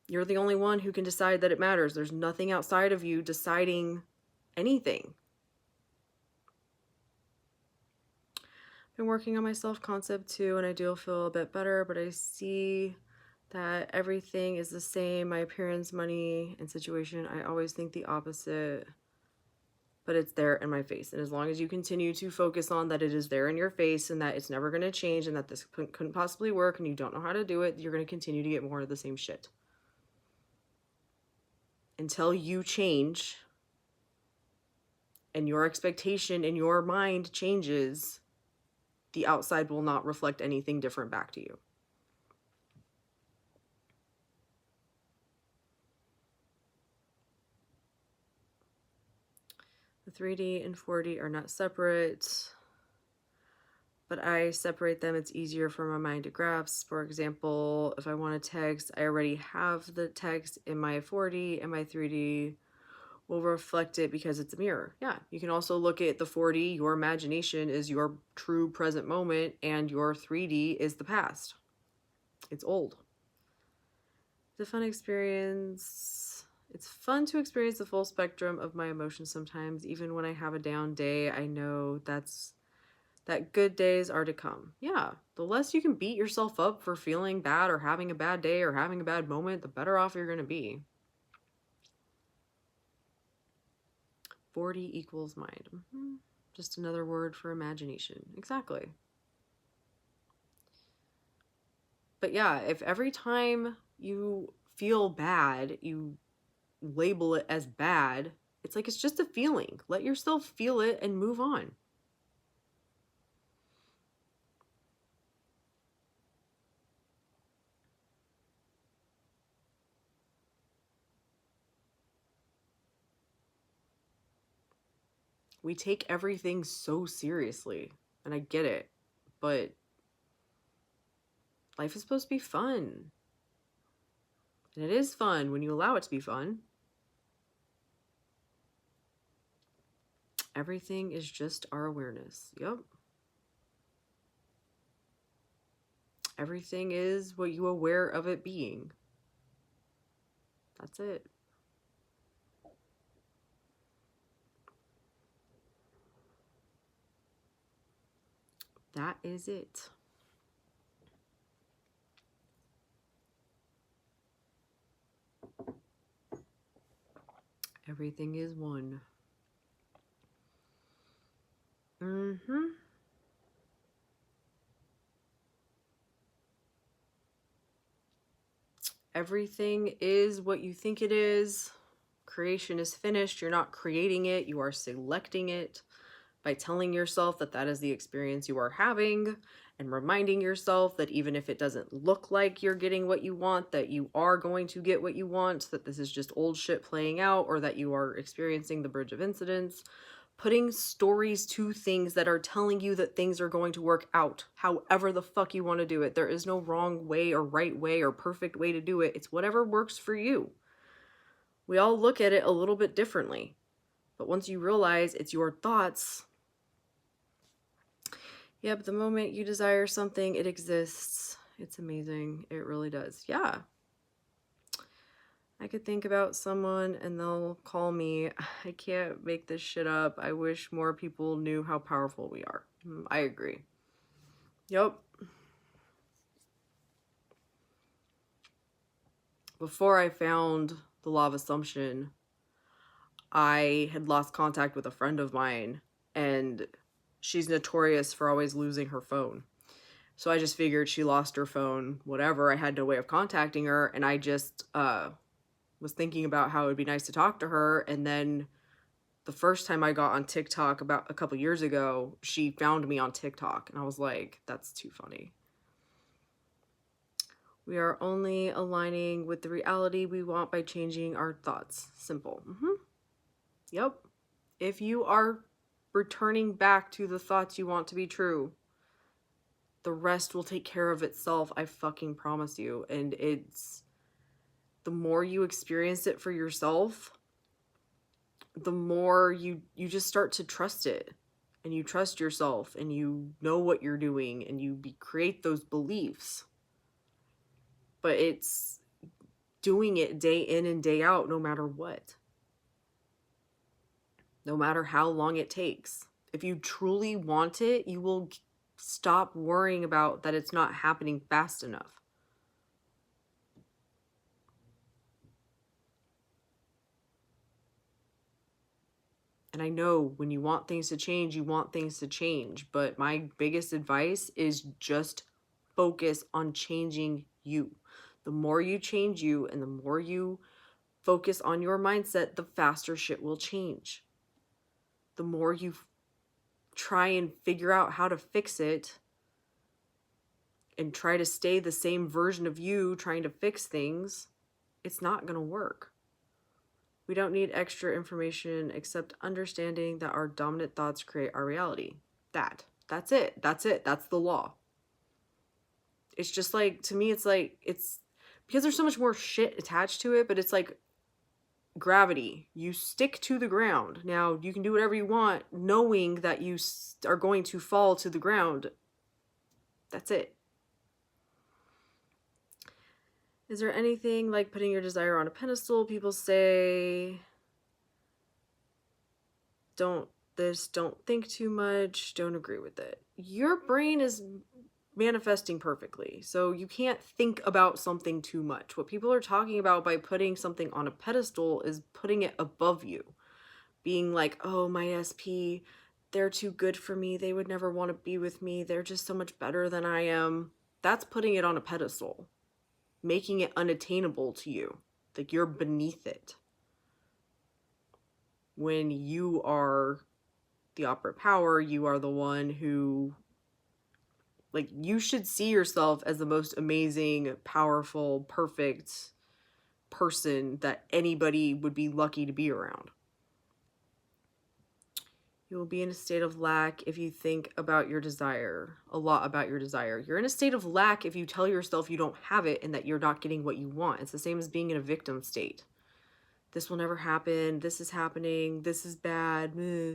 You're the only one who can decide that it matters. There's nothing outside of you deciding anything. Been working on my self-concept too, and I do feel a bit better, but I see that everything is the same. My appearance, money, and situation, I always think the opposite, but it's there in my face. And as long as you continue to focus on that it is there in your face and that it's never going to change and that this couldn't possibly work and you don't know how to do it, you're going to continue to get more of the same shit. Until you change and your expectation in your mind changes, the outside will not reflect anything different back to you. The 3D and 4D are not separate, but I separate them. It's easier for my mind to grasp. For example, if I want to text, I already have the text in my 4D, and my 3D will reflect it because it's a mirror. Yeah, you can also look at the 4D. Your imagination is your true present moment, and your 3D is the past. It's old. The fun experience. It's fun to experience the full spectrum of my emotions sometimes. Even when I have a down day, I know that good days are to come. Yeah, the less you can beat yourself up for feeling bad or having a bad day or having a bad moment, the better off you're going to be. 40 equals mind. Just another word for imagination. Exactly. But yeah, if every time you feel bad, you label it as bad. It's like, it's just a feeling. Let yourself feel it and move on. We take everything so seriously, and I get it, but life is supposed to be fun. And it is fun when you allow it to be fun. Everything is just our awareness. Yep. Everything is what you are aware of it being. That's it. That is it. Everything is one. Everything is what you think it is. Creation is finished. You're not creating it. You are selecting it by telling yourself that that is the experience you are having, and reminding yourself that even if it doesn't look like you're getting what you want, that you are going to get what you want, that this is just old shit playing out, or that you are experiencing the bridge of incidents. Putting stories to things that are telling you that things are going to work out however the fuck you want to do it. There is no wrong way or right way or perfect way to do it. It's whatever works for you. We all look at it a little bit differently. But once you realize it's your thoughts, yep, the moment you desire something, it exists. It's amazing. It really does. Yeah. I could think about someone and they'll call me. I can't make this shit up. I wish more people knew how powerful we are. I agree. Yep. Before I found the law of assumption, I had lost contact with a friend of mine, and she's notorious for always losing her phone. So I just figured she lost her phone, whatever. I had no way of contacting her, and I just was thinking about how it would be nice to talk to her. And then the first time I got on TikTok about a couple years ago, she found me on TikTok, and I was like, that's too funny. We are only aligning with the reality we want by changing our thoughts. Simple. Yep. If you are returning back to the thoughts you want to be true, the rest will take care of itself. I fucking promise you. And it's, the more you experience it for yourself, the more you just start to trust it, and you trust yourself, and you know what you're doing, and you create those beliefs. But it's doing it day in and day out, no matter what. No matter how long it takes. If you truly want it, you will stop worrying about that it's not happening fast enough. And I know when you want things to change, you want things to change. But my biggest advice is just focus on changing you. The more you change you and the more you focus on your mindset, the faster shit will change. The more you try and figure out how to fix it and try to stay the same version of you trying to fix things, it's not going to work. We don't need extra information except understanding that our dominant thoughts create our reality. That's it. That's it. That's the law. It's just like, to me, it's like, it's because there's so much more shit attached to it, but it's like gravity. You stick to the ground. Now, you can do whatever you want, knowing that you are going to fall to the ground. That's it. Is there anything like putting your desire on a pedestal? People say, don't think too much, don't agree with it. Your brain is manifesting perfectly, so you can't think about something too much. What people are talking about by putting something on a pedestal is putting it above you. Being like, oh, my SP, they're too good for me, they would never want to be with me, they're just so much better than I am. That's putting it on a pedestal. Making it unattainable to you. Like you're beneath it. when you are the operant power, you are the one who, like, you should see yourself as the most amazing, powerful, perfect person that anybody would be lucky to be around. You will be in a state of lack if you think about your desire, a lot about your desire. You're in a state of lack if you tell yourself you don't have it and that you're not getting what you want. It's the same as being in a victim state. This will never happen. This is happening. This is bad. Meh.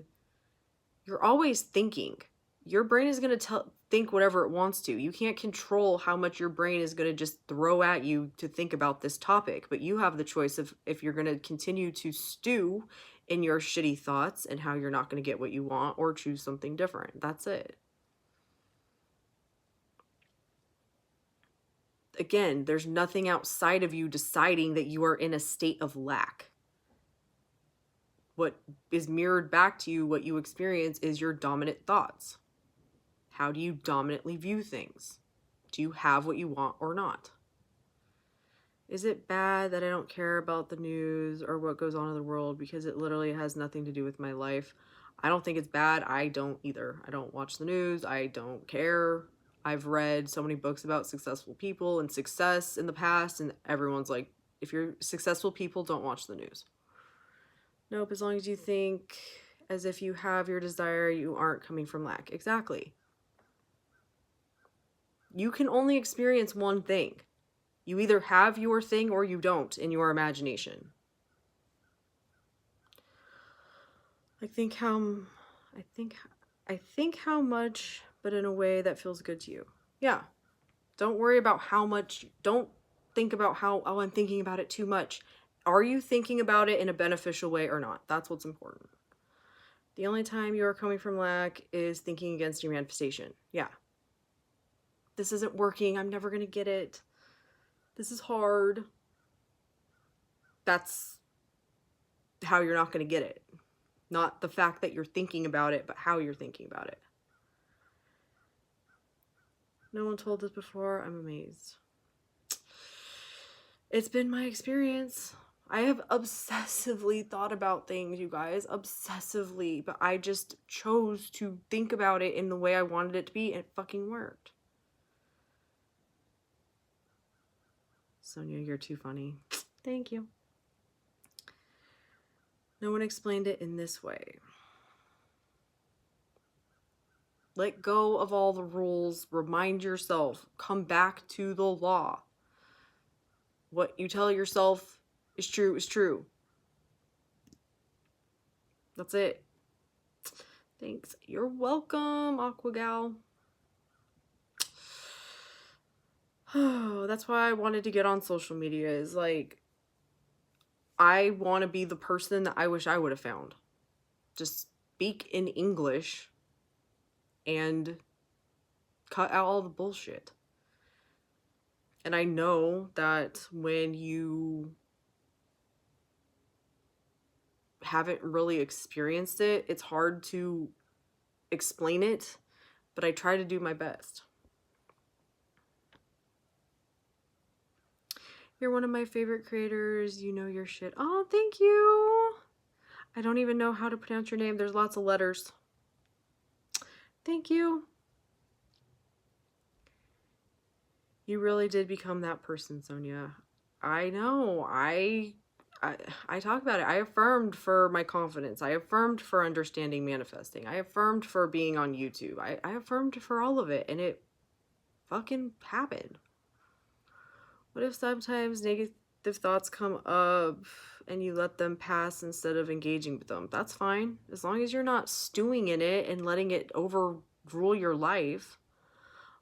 You're always thinking. Your brain is going to think whatever it wants to. You can't control how much your brain is going to just throw at you to think about this topic, but you have the choice of if you're going to continue to stew in your shitty thoughts and how you're not going to get what you want, or choose something different. That's it. Again, there's nothing outside of you deciding that you are in a state of lack. What is mirrored back to you, what you experience, is your dominant thoughts. How do you dominantly view things? Do you have what you want or not? Is it bad that I don't care about the news or what goes on in the world because it literally has nothing to do with my life? I don't think it's bad. I don't either. I don't watch the news. I don't care. I've read so many books about successful people and success in the past, and everyone's like, if you're successful people, don't watch the news. Nope, as long as you think as if you have your desire, you aren't coming from lack. Exactly. You can only experience one thing. You either have your thing or you don't in your imagination. I think how much, but in a way that feels good to you. Yeah. Don't worry about how much. Don't think about how, oh, I'm thinking about it too much. Are you thinking about it in a beneficial way or not? That's what's important. The only time you are coming from lack is thinking against your manifestation. Yeah. This isn't working. I'm never going to get it. This is hard. That's how you're not going to get it. Not the fact that you're thinking about it, but how you're thinking about it. No one told this before. I'm amazed. It's been my experience. I have obsessively thought about things, you guys. Obsessively. But I just chose to think about it in the way I wanted it to be, and it fucking worked. Sonia, you're too funny. Thank you. No one explained it in this way. Let go of all the rules. Remind yourself. Come back to the law. What you tell yourself is true is true. That's it. Thanks. You're welcome, Aquagal. Oh, that's why I wanted to get on social media, is like, I want to be the person that I wish I would have found. Just speak in English and cut out all the bullshit. And I know that when you haven't really experienced it, it's hard to explain it, but I try to do my best. You're one of my favorite creators. You know your shit. Oh, thank you. I don't even know how to pronounce your name. There's lots of letters. Thank you. You really did become that person, Sonia. I know. I talk about it. I affirmed for my confidence. I affirmed for understanding manifesting. I affirmed for being on YouTube. I affirmed for all of it, and it fucking happened. What if sometimes negative thoughts come up and you let them pass instead of engaging with them? That's fine. As long as you're not stewing in it and letting it overrule your life.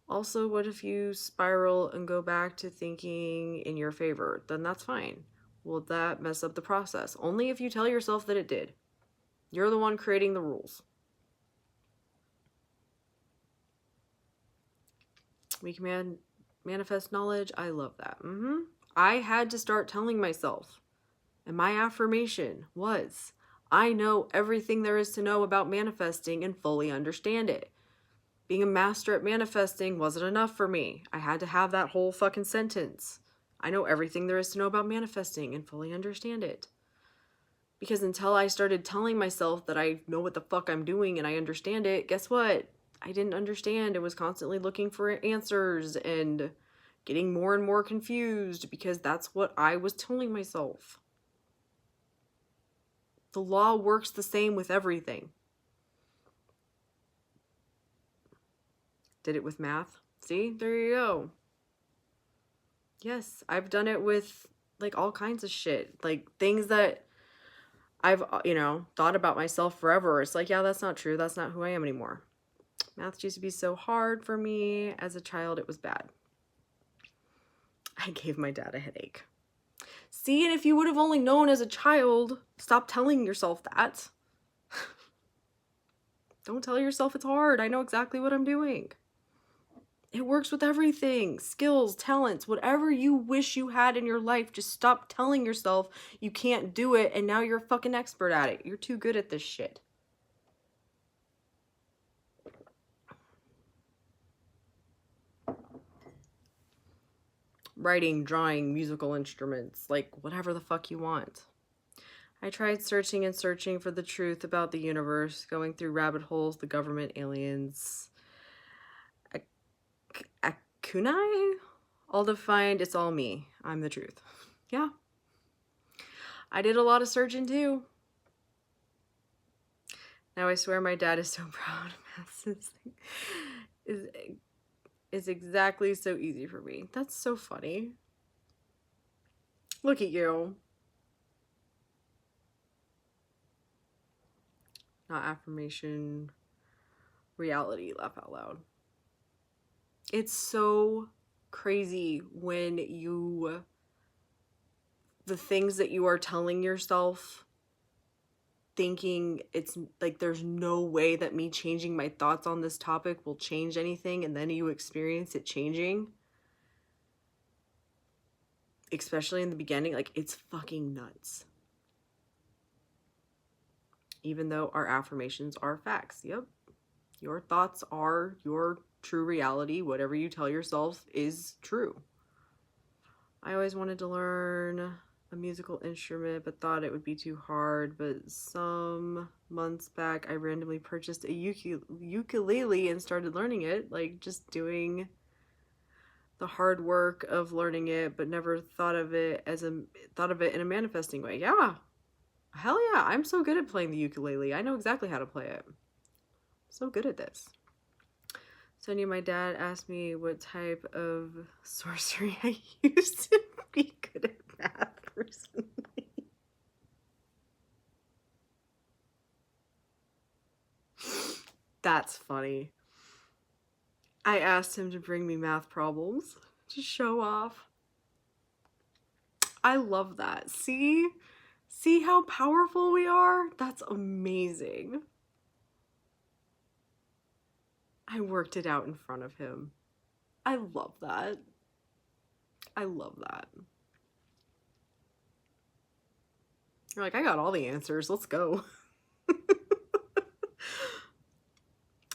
Also, what if you spiral and go back to thinking in your favor? Then that's fine. Will that mess up the process? Only if you tell yourself that it did. You're the one creating the rules. We can manifest knowledge. I love that. I had to start telling myself. And my affirmation was, I know everything there is to know about manifesting and fully understand it. Being a master at manifesting wasn't enough for me. I had to have that whole fucking sentence. I know everything there is to know about manifesting and fully understand it. Because until I started telling myself that I know what the fuck I'm doing and I understand it, guess what? I didn't understand. I was constantly looking for answers and getting more and more confused because that's what I was telling myself. The law works the same with everything. Did it with math. See? There you go. Yes, I've done it with like all kinds of shit. Like things that I've, thought about myself forever. It's like, yeah, that's not true. That's not who I am anymore. Math used to be so hard for me. As a child, it was bad. I gave my dad a headache. See, and if you would have only known as a child, stop telling yourself that. Don't tell yourself it's hard. I know exactly what I'm doing. It works with everything. Skills, talents, whatever you wish you had in your life. Just stop telling yourself you can't do it and now you're a fucking expert at it. You're too good at this shit. Writing, drawing, musical instruments, like whatever the fuck you want. I tried searching and searching for the truth about the universe, going through rabbit holes, the government, aliens, kunai, all to find it's all me. I'm the truth. Yeah. I did a lot of searching too. Now I swear my dad is so proud. Math is exactly so easy for me. That's so funny. Look at you. Not affirmation, reality, laugh out loud. It's so crazy when the things that you are telling yourself, thinking it's like there's no way that me changing my thoughts on this topic will change anything, and then you experience it changing, especially in the beginning. Like, it's fucking nuts. Even though our affirmations are facts. Yep. Your thoughts are your true reality. Whatever you tell yourself is true. I always wanted to learn a musical instrument but thought it would be too hard. But some months back, I randomly purchased a ukulele and started learning it. Like, just doing the hard work of learning it, but never thought of it in a manifesting way. Yeah. Hell yeah. I'm so good at playing the ukulele. I know exactly how to play it. So good at this. Sonia, my dad asked me what type of sorcery I used to be good at math recently. That's funny. I asked him to bring me math problems to show off. I love that. See how powerful we are? That's amazing. I worked it out in front of him. I love that. I love that. You're like, I got all the answers. Let's go.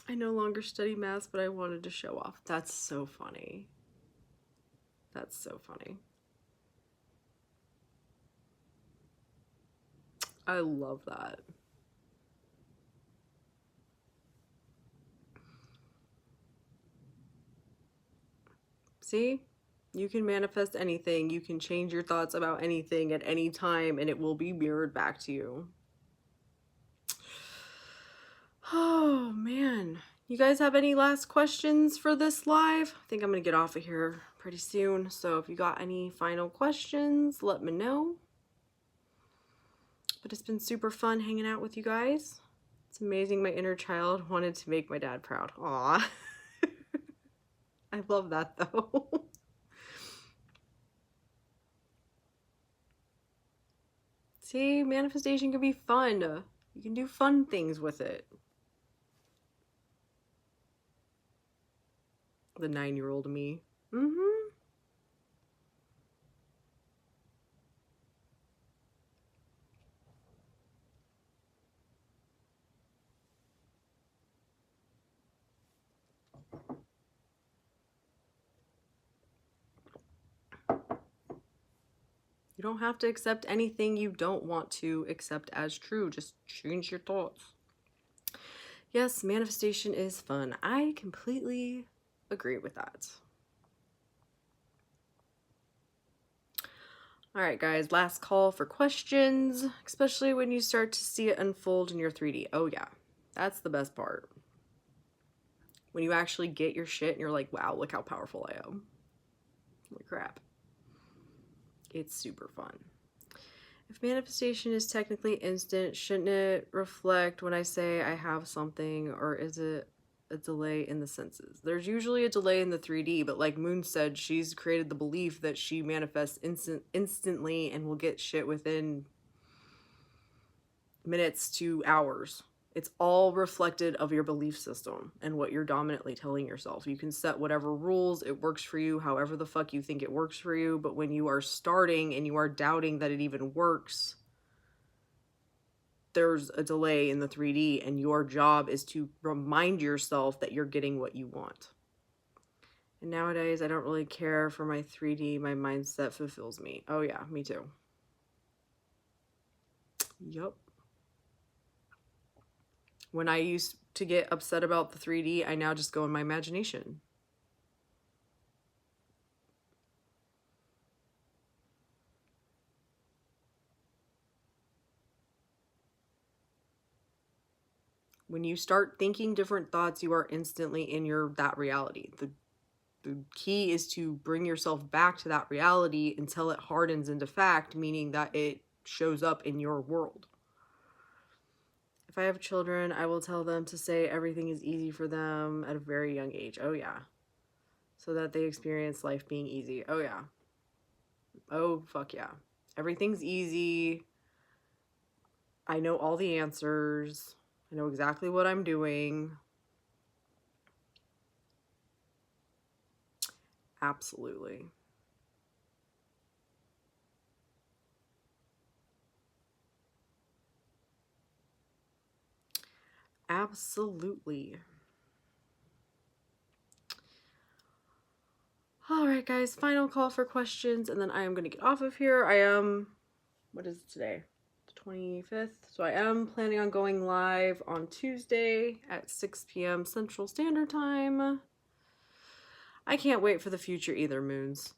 I no longer study math, but I wanted to show off. That's so funny. That's so funny. I love that. See? You can manifest anything. You can change your thoughts about anything at any time, and it will be mirrored back to you. Oh, man. You guys have any last questions for this live? I think I'm going to get off of here pretty soon. So if you got any final questions, let me know. But it's been super fun hanging out with you guys. It's amazing my inner child wanted to make my dad proud. Aw. I love that, though. See, manifestation can be fun. You can do fun things with it. The 9-year-old me. Mm-hmm. You don't have to accept anything you don't want to accept as true. Just change your thoughts. Yes, manifestation is fun. I completely agree with that. All right, guys, last call for questions, especially when you start to see it unfold in your 3D. Oh, yeah, that's the best part. When you actually get your shit and you're like, wow, look how powerful I am. Holy crap. It's super fun. If manifestation is technically instant, shouldn't it reflect when I say I have something, or is it a delay in the senses? There's usually a delay in the 3D, but like Moon said, she's created the belief that she manifests instantly and will get shit within minutes to hours. It's all reflected of your belief system and what you're dominantly telling yourself. You can set whatever rules, it works for you, however the fuck you think it works for you, but when you are starting and you are doubting that it even works, there's a delay in the 3D, and your job is to remind yourself that you're getting what you want. And nowadays, I don't really care for my 3D. My mindset fulfills me. Oh yeah, me too. Yup. When I used to get upset about the 3D, I now just go in my imagination. When you start thinking different thoughts, you are instantly in that reality. The key is to bring yourself back to that reality until it hardens into fact, meaning that it shows up in your world. If I have children, I will tell them to say everything is easy for them at a very young age. Oh yeah. So that they experience life being easy. Oh yeah. Oh fuck yeah. Everything's easy. I know all the answers. I know exactly what I'm doing. Absolutely. Absolutely. All right, guys, final call for questions, and then I am going to get off of here. I am, what is it today? The 25th. So I am planning on going live on Tuesday at 6 p.m. Central Standard Time. I can't wait for the future either, Moons.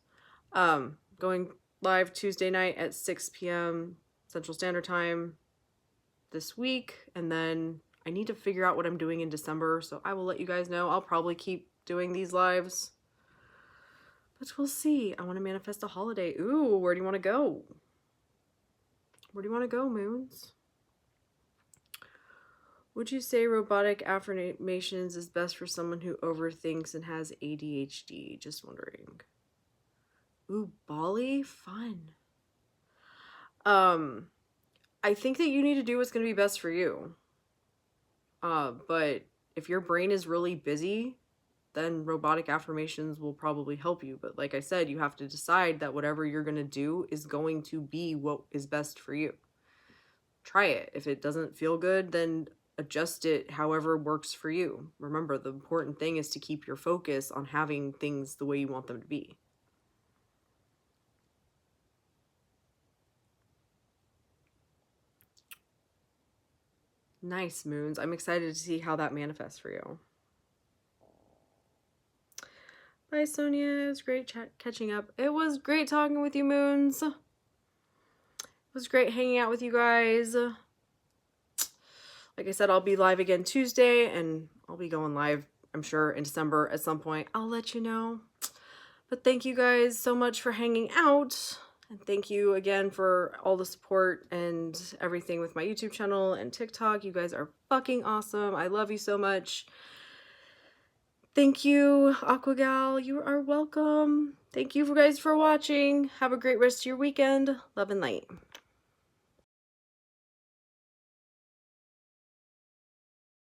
Going live Tuesday night at 6 p.m. Central Standard Time this week, and then I need to figure out what I'm doing in December, so I will let you guys know. I'll probably keep doing these lives, but we'll see. I want to manifest a holiday. Ooh, where do you want to go? Where do you want to go, Moons? Would you say robotic affirmations is best for someone who overthinks and has ADHD? Just wondering. Ooh, Bali? Fun. I think that you need to do what's going to be best for you. But if your brain is really busy, then robotic affirmations will probably help you. But like I said, you have to decide that whatever you're going to do is going to be what is best for you. Try it. If it doesn't feel good, then adjust it however works for you. Remember, the important thing is to keep your focus on having things the way you want them to be. Nice, Moons. I'm excited to see how that manifests for you. Bye, Sonia. It was great catching up. It was great talking with you, Moons. It was great hanging out with you guys. Like I said, I'll be live again Tuesday, and I'll be going live, I'm sure, in December at some point. I'll let you know. But thank you guys so much for hanging out. And thank you again for all the support and everything with my YouTube channel and TikTok. You guys are fucking awesome. I love you so much. Thank you, Aquagal. You are welcome. Thank you guys for watching. Have a great rest of your weekend. Love and light.